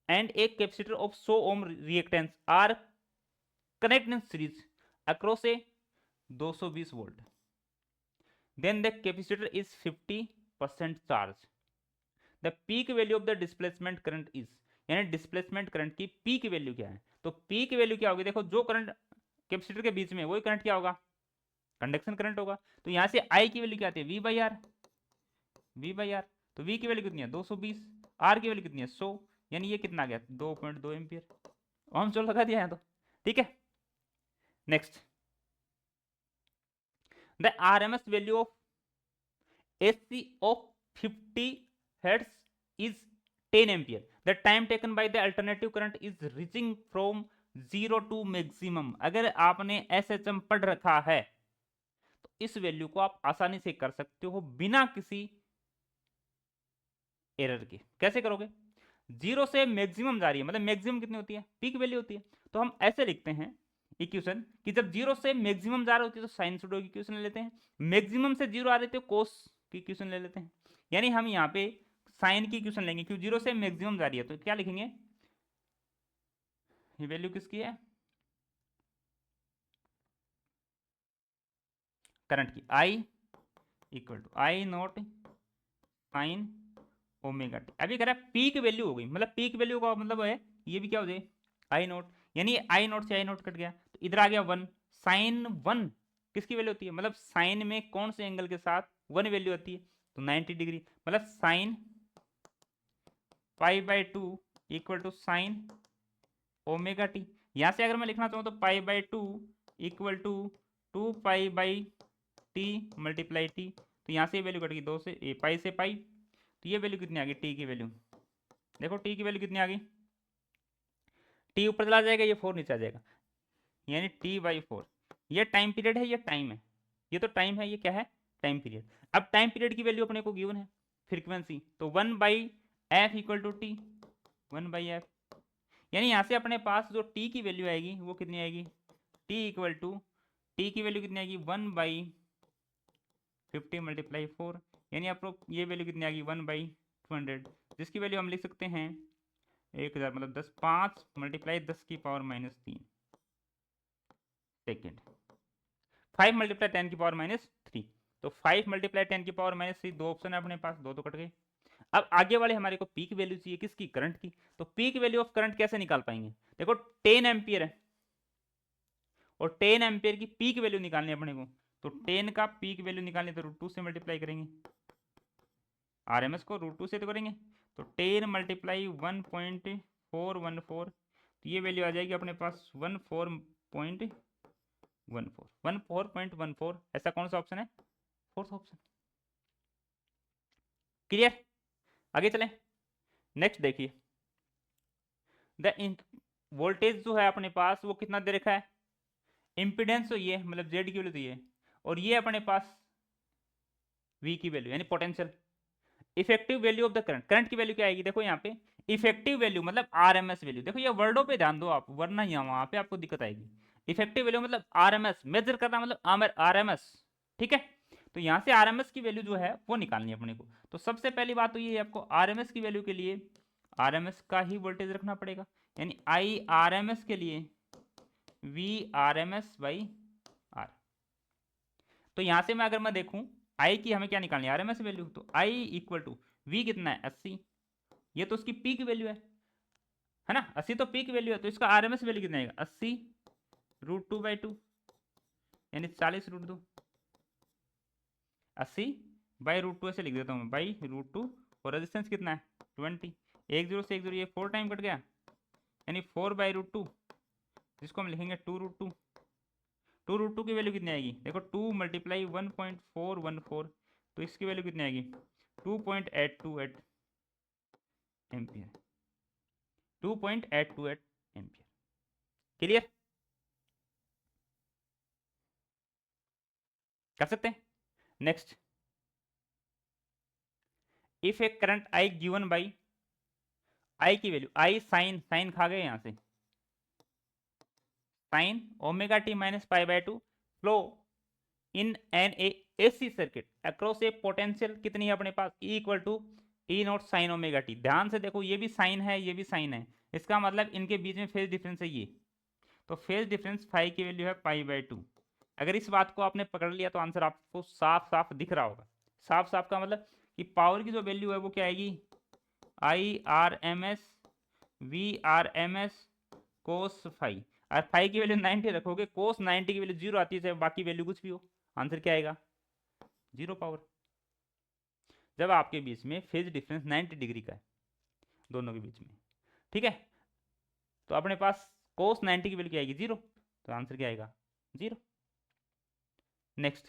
एंड एक capacitor of 100 ohm reactance are connect in series across a 220 volt, then the capacitor is 50% charged, the peak value of the displacement current is, यानी डिस्प्लेसमेंट करंट की पीक वैल्यू क्या है, तो peak value क्या होगी, देखो जो करंट कैपेसिटर के बीच में वही करंट क्या होगा कंडक्शन करंट होगा, तो यहां से आई की वैल्यू क्या आती है वी बाई आर, तो वी की वैल्यू कितनी है 220, आर की वैल्यू कितनी है 100, यानी ये कितना आ गया 2.2 एम्पियर, हम चल लगा दिया है तो ठीक है। Next, the RMS value of AC of 50 Hz is 10 ampere. The time taken by the alternative current is reaching from 0 to maximum. अगर आपने SHM पढ़ रखा है तो इस वैल्यू को आप आसानी से कर सकते हो बिना किसी एरर के। कैसे करोगे, जीरो से मैक्सिमम जा रही है, मतलब मैक्सिमम कितनी होती है पीक वैल्यू होती है, तो हम ऐसे लिखते हैं इक्वेशन कि जब जीरो से मैक्सिमम जा रही होती है तो साइन सूडो की इक्वेशन ले लेते हैं, मैक्सिमम से जीरो आ रहे थे कोस की इक्वेशन ले लेते हैं, यानी हम यहाँ पे साइन की इक्वेशन लेंगे क्योंकि जीरो से मैक्सिमम जा रही है, तो क्या लिखेंगे ये वैल्यू किसकी है करंट की, I equal to I naught sine omega t. अभी कह रहा है पीक वैल्यू हो गई, मतलब पीक वैल्यू का मतलब है ये भी क्या हो जाए आई नोट, यानी आई नोट से आई नोट कट गया तो इधर आ गया 1, साइन 1 किसकी वैल्यू होती है, मतलब साइन में कौन से एंगल के साथ 1 वैल्यू आती है तो 90 डिग्री, मतलब sine pi by 2 equal to sine omega t. यहां से अगर मैं लिखना चाहूँ तो pi by 2 equal to 2 pi by t multiply t, तो यहाँ से वैल्यू कट गई 2 से पाई से पाई, तो ये वैल्यू कितनी आ गई टी की वैल्यू, देखो टी की वैल्यू कितनी आ गई, टी ऊपर चला जाएगा ये 4 नीचे आ जाएगा, यानी टी बाई 4, ये टाइम पीरियड है ये टाइम है, ये तो टाइम है ये क्या है टाइम पीरियड। अब टाइम पीरियड की वैल्यू अपने को गिवन है फ्रीक्वेंसी, तो 1 by F equal to T, 1 by F, यानी यहाँ से अपने पास जो टी की वैल्यू आएगी वो कितनी आएगी टी इक्वल टू टी की वैल्यू कितनी आएगी 1 बाई 50 मल्टीप्लाई 4, यानी आप ये वैल्यू कितनी आ गई 1 बाई 200, जिसकी वैल्यू हम लिख सकते हैं 1000, मतलब 10 5 मल्टीप्लाई 10 की पावर -3 सेकेंड, 5 मल्टीप्लाई 10 की पावर -3, तो 5 मल्टीप्लाई 10 की पावर -3 दो ऑप्शन है अपने पास, दो तो कट गए। अब आगे वाले हमारे को पीक वैल्यू चाहिए किसकी, करंट की। तो पीक वैल्यू ऑफ करंट कैसे निकाल पाएंगे, देखो 10 एम्पियर है और 10 एम्पियर की पीक वैल्यू निकालनी है अपने को। तो 10 का पीक वैल्यू निकालनी है तो √2 से मल्टीप्लाई करेंगे, आरएमएस को √2 से तो करेंगे। तो 10 मल्टीप्लाई 1.414, तो ये वैल्यू आ जाएगी अपने पास 14.14। ऐसा कौन सा ऑप्शन है, फोर्थ ऑप्शन। क्लियर, आगे चलें। नेक्स्ट देखिए, द वोल्टेज जो है अपने पास वो कितना दे रखा है, इंपिडेंस तो ये मतलब जेड की वैल्यू तो ये, और ये अपने पास वी की वैल्यू यानी potential. Effective value of the current, current की वैल्यू क्या आएगी, देखो यहाँ पे इफेक्टिव वैल्यू मतलब आरएमएस वैल्यू। देखो ये वर्डों पे ध्यान दो आप, वरना यहाँ वहां पे आपको दिक्कत आएगी। इफेक्टिव वैल्यू मतलब आरएमएस, मेजर करना मतलब आरएमएस, ठीक है। तो यहाँ से आरएमएस की वैल्यू जो है वो निकालनी है अपने को। तो सबसे पहली बात तो ये है, आपको आरएमएस की वैल्यू के लिए आरएमएस का ही वोल्टेज रखना पड़ेगा, यानी आई आरएमएस के लिए वी आरएमएस बाई आर। तो यहां से मैं अगर मैं देखूं आई की हमें क्या निकालनी है, आरएमएस वैल्यू, तो आई इक्वल टू वी कितना है 80, ये तो उसकी पीक वैल्यू है ना, 80 तो पीक वैल्यू है, तो इसका आरएमएस वैल्यू कितना आएगा 80 √2/2 यानी 40√2, 80 बाई √2 ऐसे लिख देता हूँ मैं, बाई √2, और रेजिस्टेंस कितना है 20, 10 से 10 ये 4 टाइम कट गया यानी 4/√2, जिसको हम लिखेंगे 2√2। 2√2 की वैल्यू कितनी आएगी, देखो 2 मल्टीप्लाई 1.414, तो इसकी वैल्यू कितनी आएगी 2.828 एम्पियर, 2.828 एम्पियर। क्लियर, कर सकते हैं। Next, if a current I given by, I की वैल्यू, आई साइन, साइन खा गए यहां से, sine omega T minus π/2 flow in an AC circuit across a potential कितनी है अपने पास, E equal to E naught sine omega T. ध्यान से देखो, ये भी साइन है ये भी साइन है, इसका मतलब इनके बीच में फेज डिफरेंस है ये, तो फेज डिफरेंस फाई की वैल्यू है π/2। अगर इस बात को आपने पकड़ लिया तो आंसर आपको साफ साफ दिख रहा होगा। साफ साफ का मतलब कि पावर की जो वैल्यू है वो क्या आएगी, I R M S V R M S cos phi, और फाई की वैल्यू 90 रखोगे, कोस 90 की वैल्यू 0 आती है, चाहे बाकी वैल्यू कुछ भी हो, आंसर क्या आएगा 0 पावर। जब आपके बीच में फेज डिफरेंस 90 डिग्री का है दोनों के बीच में, ठीक है, तो अपने पास कोस 90 की वैल्यू क्या आएगी 0, तो आंसर क्या आएगा 0। Next,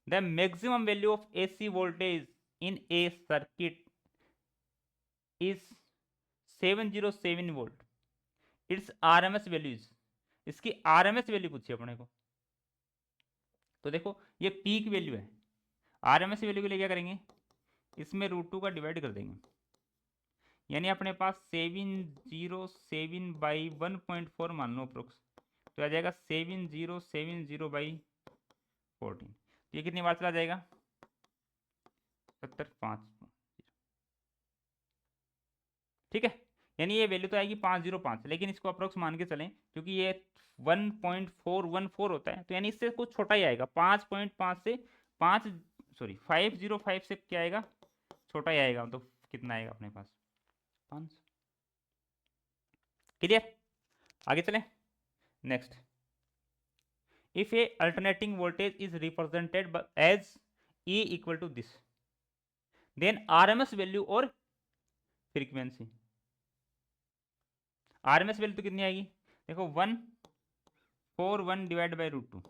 the maximum value of AC voltage in a circuit is 707 volt, it's RMS values, इसकी आरएमएस वैल्यू पूछी अपने को। तो देखो ये पीक वैल्यू है, आरएमएस वैल्यू के लिए क्या करेंगे, इसमें √2 का डिवाइड कर देंगे, यानी अपने पास 707/1.4 मान लो अप्रोक्स, तो आ जाएगा 7070/14, ये कितनी बार चला जाएगा 75, ठीक है, यानी ये वैल्यू तो आएगी 505, लेकिन इसको अप्रोक्स मान के चलें क्योंकि ये 1.414 होता है, तो यानी इससे कुछ छोटा ही आएगा, 5.5 से 5 सॉरी 505 से क्या आएगा छोटा ही आएगा, तो कितना आएगा अपने पास 500। क्लियर, आगे चलें। Next, if a alternating voltage is represented as E equal to this, then RMS value और फ्रीक्वेंसी, आरएमएस वैल्यू तो कितनी आएगी, देखो 141 डिवाइड बाई √2,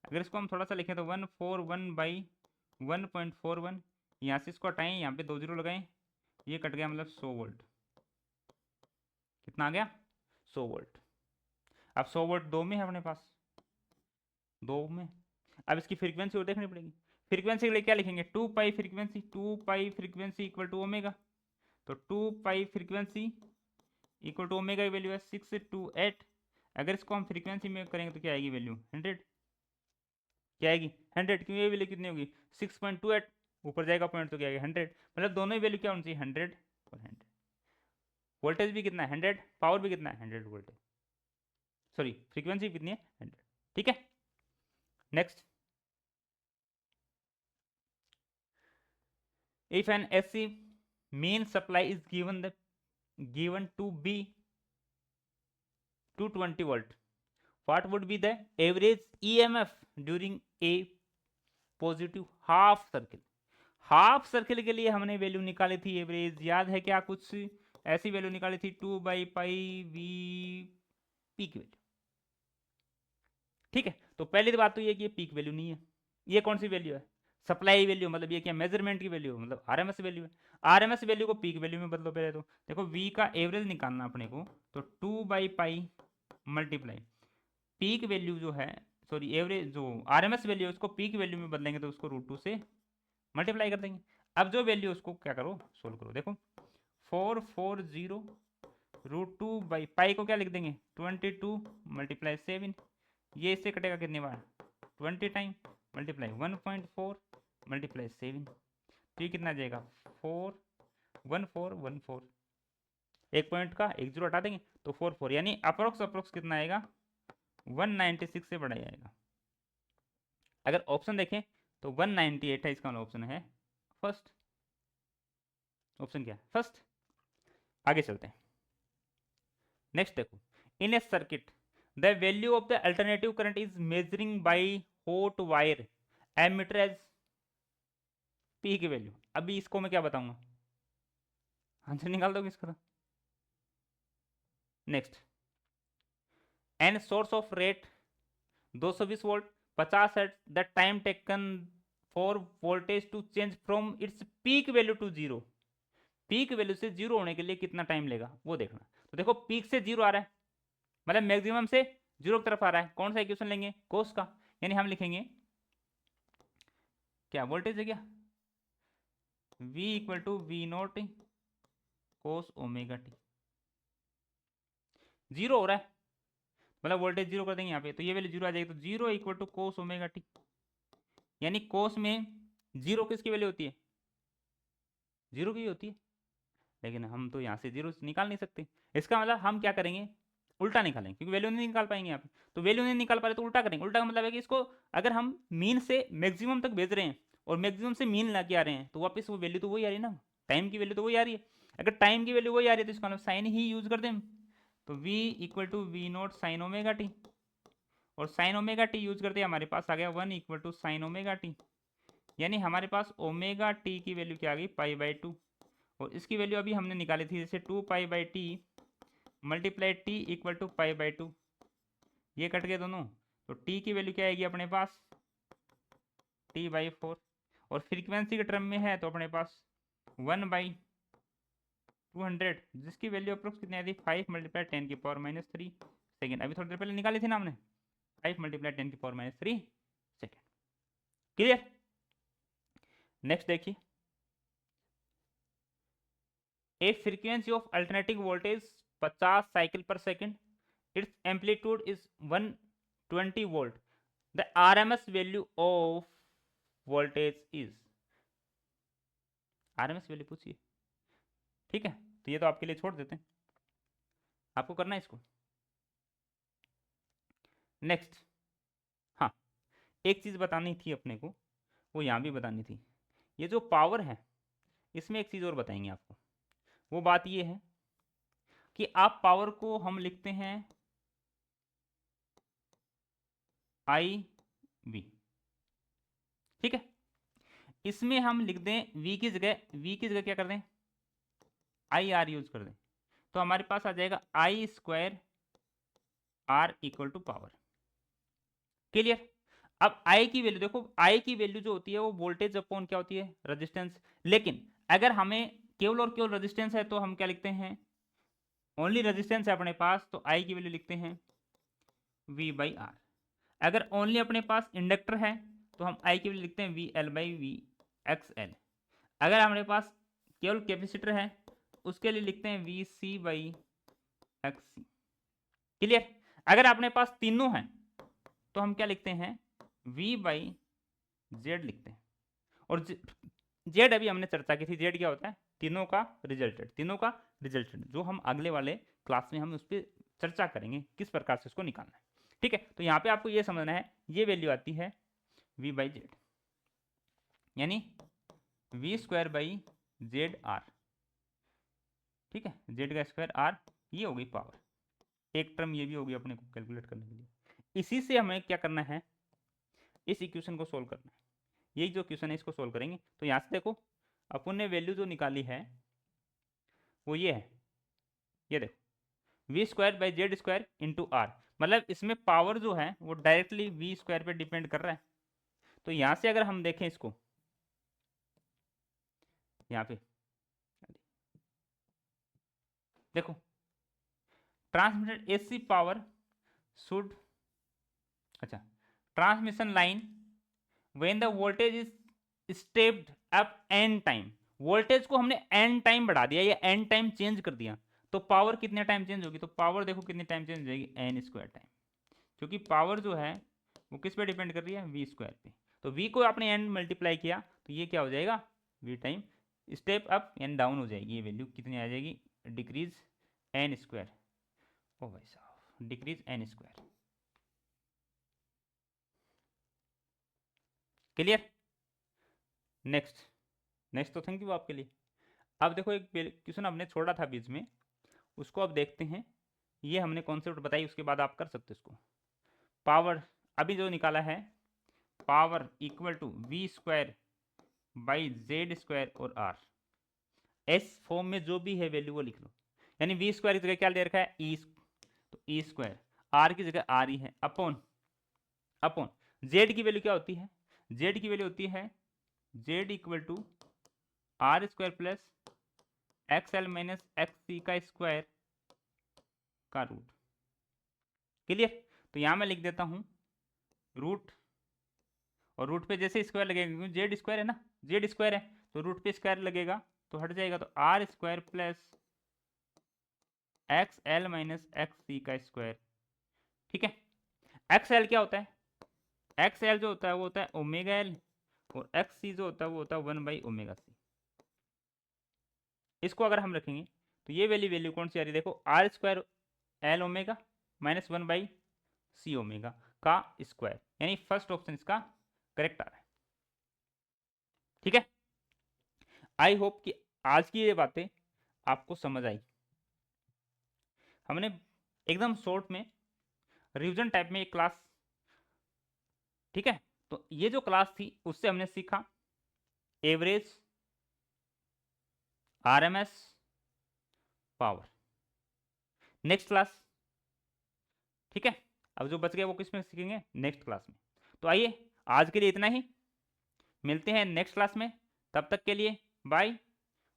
अगर इसको हम थोड़ा सा लिखें तो 141/1.41, यहाँ से इसको हटाएं, यहाँ पे 2 0 लगाएं, ये कट गया मतलब 100 वोल्ट, कितना आ गया 100 वोल्ट। अब 100 वोल्ट 2 में है अपने पास, 2 में, अब इसकी फ्रीक्वेंसी और देखनी पड़ेगी, फ्रीक्वेंसी के लिए क्या लिखेंगे 2π frequency, 2π frequency equal to omega, तो 2π फ्रीक्वेंसी इक्वल टू ओमेगा की वैल्यू है 628, अगर इसको हम फ्रीक्वेंसी में करेंगे तो क्या आएगी वैल्यू 100, क्या आएगी 100, क्यों ये वैल्यू कितनी होगी 6.28, ऊपर जाएगा पॉइंट तो क्या आएगा 100, मतलब दोनों ही वैल्यू क्या होनी चाहिए 100 और 100, वोल्टेज भी कितना है 100, पावर भी कितना है 100 वोल्टेज, सॉरी फ्रीक्वेंसी कितनी है 100, ठीक है। Next, if N AC main supply is given to be 220 volt. What would be the average EMF during a positive half circle? Half circle के लिए हमने वैल्यू निकाली थी एवरेज, याद है क्या? कुछ ऐसी वैल्यू निकाली थी 2/π/v पीक वैल्यू। ठीक है, तो पहली बात तो ये कि ये पीक वैल्यू नहीं है। ये कौन सी वैल्यू है? सप्लाई वैल्यू, मतलब ये क्या मेजरमेंट की वैल्यू, मतलब आरएमएस वैल्यू है। आरएमएस वैल्यू को पीक वैल्यू में बदलो पहले तो। देखो वी का एवरेज निकालना अपने को, तो 2/π मल्टीप्लाई पीक वैल्यू जो है, सॉरी एवरेज जो आरएमएस वैल्यू है उसको पीक वैल्यू में बदलेंगे तो उसको √2 से मल्टीप्लाई कर देंगे। अब जो वैल्यू उसको क्या करो, सोल्व करो। देखो 440 √2/π को क्या लिख देंगे 22 × 7, ये इससे कटेगा कितनी बार 20 टाइम, मल्टीप्लाई 1.4 × 7, तो ये कितना आ जाएगा 41414, एक पॉइंट का एक जीरो हटा देंगे तो 44, यानी अप्रोक्स कितना आएगा 196 से बढ़ा जाएगा। अगर ऑप्शन देखें तो 198 है, इसका ऑप्शन है फर्स्ट। ऑप्शन क्या है? फर्स्ट। आगे चलते हैं। नेक्स्ट देखो, in a circuit the value of the alternative current is measuring by hot wire ammeter as peak value. अभी इसको मैं क्या बताऊंगा, आंसर निकाल दोगे इसका? Next, an source of rate 220 volt 50 hertz, the time taken for voltage to change from its peak value to zero. Peak value से zero होने के लिए कितना टाइम लेगा वो देखना। तो देखो पीक से जीरो आ रहा है, मतलब मैक्सिमम से जीरो की तरफ आ रहा है, कौन सा इक्वेशन लेंगे? कोस का, यानी हम लिखेंगे क्या, वोल्टेज है क्या, V = V0 कोस ओमेगा टी। जीरो हो रहा है मतलब वोल्टेज जीरो कर देंगे यहाँ पे, तो ये वैल्यू जीरो आ जाएगी, तो 0 = कोस ओमेगा टी, यानी कोस में जीरो किसकी वैल्यू होती है? जीरो की होती है, लेकिन हम तो यहाँ से जीरो निकाल नहीं सकते। इसका मतलब हम क्या करेंगे, उल्टा निकालेंगे, क्योंकि वैल्यू नहीं निकाल पाएंगे यहाँ पे, तो वैल्यू नहीं निकाल पा रहे तो उल्टा करेंगे। उल्टा का मतलब है कि इसको अगर हम मीन से मैक्सिमम तक भेज रहे हैं और मैक्सिमम से मीन ला के आ रहे हैं, तो वापस वो वैल्यू तो वही आ रही है ना, टाइम की वैल्यू तो वही आ रही है। अगर टाइम की वैल्यू वही आ रही है तो इसका मतलब साइन ही यूज कर दें, तो V = V0 sin omega T, और साइन ओमेगा टी यूज करते हमारे पास आ गया 1 = sin ओमेगा टी, यानी हमारे पास ओमेगा टी की वैल्यू क्या आ गई π/2, और इसकी वैल्यू अभी हमने निकाली थी जैसे 2π/t मल्टीप्लाई t = π/2, ये कट गए दोनों, तो t की वैल्यू क्या आएगी अपने पास t/4, और फ्रीक्वेंसी के टर्म में है तो अपने पास 1/200, जिसकी वैल्यू अप्रोक्स कितनी आई थी 5 × 10⁻³ सेकेंड। अभी थोड़ी देर पहले निकाली थी ना हमने, 5 × 10⁻³ सेकेंड। क्लियर? नेक्स्ट देखिए, a frequency of alternating voltage 50 cycle per second, its amplitude is 120 volt, the RMS value of voltage is. RMS value पूछिए, ठीक है, तो ये तो आपके लिए छोड़ देते हैं, आपको करना है इसको। नेक्स्ट, हाँ एक चीज बतानी थी अपने को, वो यहाँ भी बतानी थी, ये जो पावर है इसमें एक चीज और बताएंगे आपको। वो बात ये है कि आप पावर को हम लिखते हैं IV, ठीक है, इसमें हम लिख दें V की जगह क्या कर दें IR यूज कर दें, तो हमारे पास आ जाएगा I² R = पावर। क्लियर? अब I की वैल्यू देखो, I की वैल्यू जो होती है वो वोल्टेज अपॉन क्या होती है, रेजिस्टेंस। लेकिन अगर हमें केवल और केवल रेजिस्टेंस है तो हम क्या लिखते हैं, ओनली रेजिस्टेंस है अपने पास, तो I की वैल्यू लिखते हैं V/R। अगर ओनली अपने पास इंडक्टर है तो हम I की वैल्यू लिखते हैं VL/VXL। अगर हमारे पास केवल कैपेसिटर है उसके लिए लिखते हैं VC/XC। क्लियर? अगर अपने पास तीनों हैं तो हम क्या लिखते हैं V/Z लिखते हैं, और Z अभी हमने चर्चा की थी, Z क्या होता है, तीनों का रिजल्टेंट, जो हम अगले वाले क्लास में हम उस पर चर्चा करेंगे किस प्रकार से उसको निकालना है। ठीक है, तो यहाँ पे आपको ये समझना है, ये वैल्यू आती है V/Z, यानी V² ZR, ठीक है, जेड का स्क्वायर आर, ये होगी पावर, एक टर्म ये भी होगी अपने को कैलकुलेट करने के लिए। इसी से हमें क्या करना है, इस इक्वेशन को सोल्व करना है। यही जो क्वेश्चन है इसको सोल्व करेंगे। तो यहाँ से देखो अपन ने वैल्यू जो निकाली है वो ये है, ये देखो V square by Z square into R, मतलब इसमें पावर जो है वो डायरेक्टली वी स्क्वायर पे डिपेंड कर रहा है। तो यहाँ से अगर हम देखें इसको, यहाँ पे देखो ट्रांसमिटेड एसी पावर शुड, अच्छा, transmission line when the voltage is stepped up an time, voltage को हमने एन टाइम बढ़ा दिया या एन टाइम चेंज कर दिया, तो पावर कितने टाइम चेंज होगी, तो पावर देखो कितने टाइम चेंज हो जाएगी, एन स्क्वायर टाइम, क्योंकि पावर जो है वो किस पे डिपेंड कर रही है, वी स्क्वायर पे। तो वी को आपने एन मल्टीप्लाई किया तो ये क्या हो जाएगा, V time step up and down हो जाएगी, ये वैल्यू कितनी आ जाएगी, डिक्रीज एन स्क्वायर, ओ भाई साहब decrease N square. Clear, next, next तो थैंक यू आपके लिए। अब देखो एक क्वेश्चन आपने छोड़ा था बीच में, उसको अब देखते हैं। ये हमने कॉन्सेप्ट बताई, उसके बाद आप कर सकते हो इसको। पावर अभी जो निकाला है, power equal to V square by Z square और आर, एस फॉर्म में जो भी है वैल्यू वो लिख लो, यानी वी स्क्वायर की जगह क्या दे रखा है, ई, तो ई स्क्वायर, आर की जगह आर ही है, अपॉन अपॉन जेड की वैल्यू क्या होती है, जेड की वैल्यू होती है Z equal to R square plus X L minus X C का स्क्वायर का रूट। क्लियर, तो यहां मैं लिख देता हूं रूट, और रूट पे जैसे स्क्वायर लगेगा क्योंकि जेड स्क्वायर है ना, जेड स्क्वायर है तो रूट पे स्क्वायर लगेगा तो हट जाएगा, तो R square plus X L minus X C का स्क्वायर। ठीक है, एक्स एल क्या होता है, एक्स एल जो होता है वो होता है ओमेगा एल, और एक्स सी जो होता है वो होता है 1/ओमेगा सी। इसको अगर हम रखेंगे तो ये वैल्यू वैल्यू कौन सी आ रही है, देखो R square L omega minus 1/सी ओमेगा का स्क्वायर, यानी फर्स्ट ऑप्शन इसका करेक्ट आ रहा है। ठीक है, आई होप कि आज की ये बातें आपको समझ आई। हमने एकदम शॉर्ट में रिवीजन टाइप में एक क्लास, ठीक है, तो ये जो क्लास थी उससे हमने सीखा average, RMS, power. Next class, ठीक है, अब जो बच गया वो किस में सीखेंगे, नेक्स्ट क्लास में। तो आइए आज के लिए इतना ही, मिलते हैं नेक्स्ट क्लास में, तब तक के लिए बाय,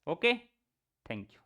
ओके, थैंक यू।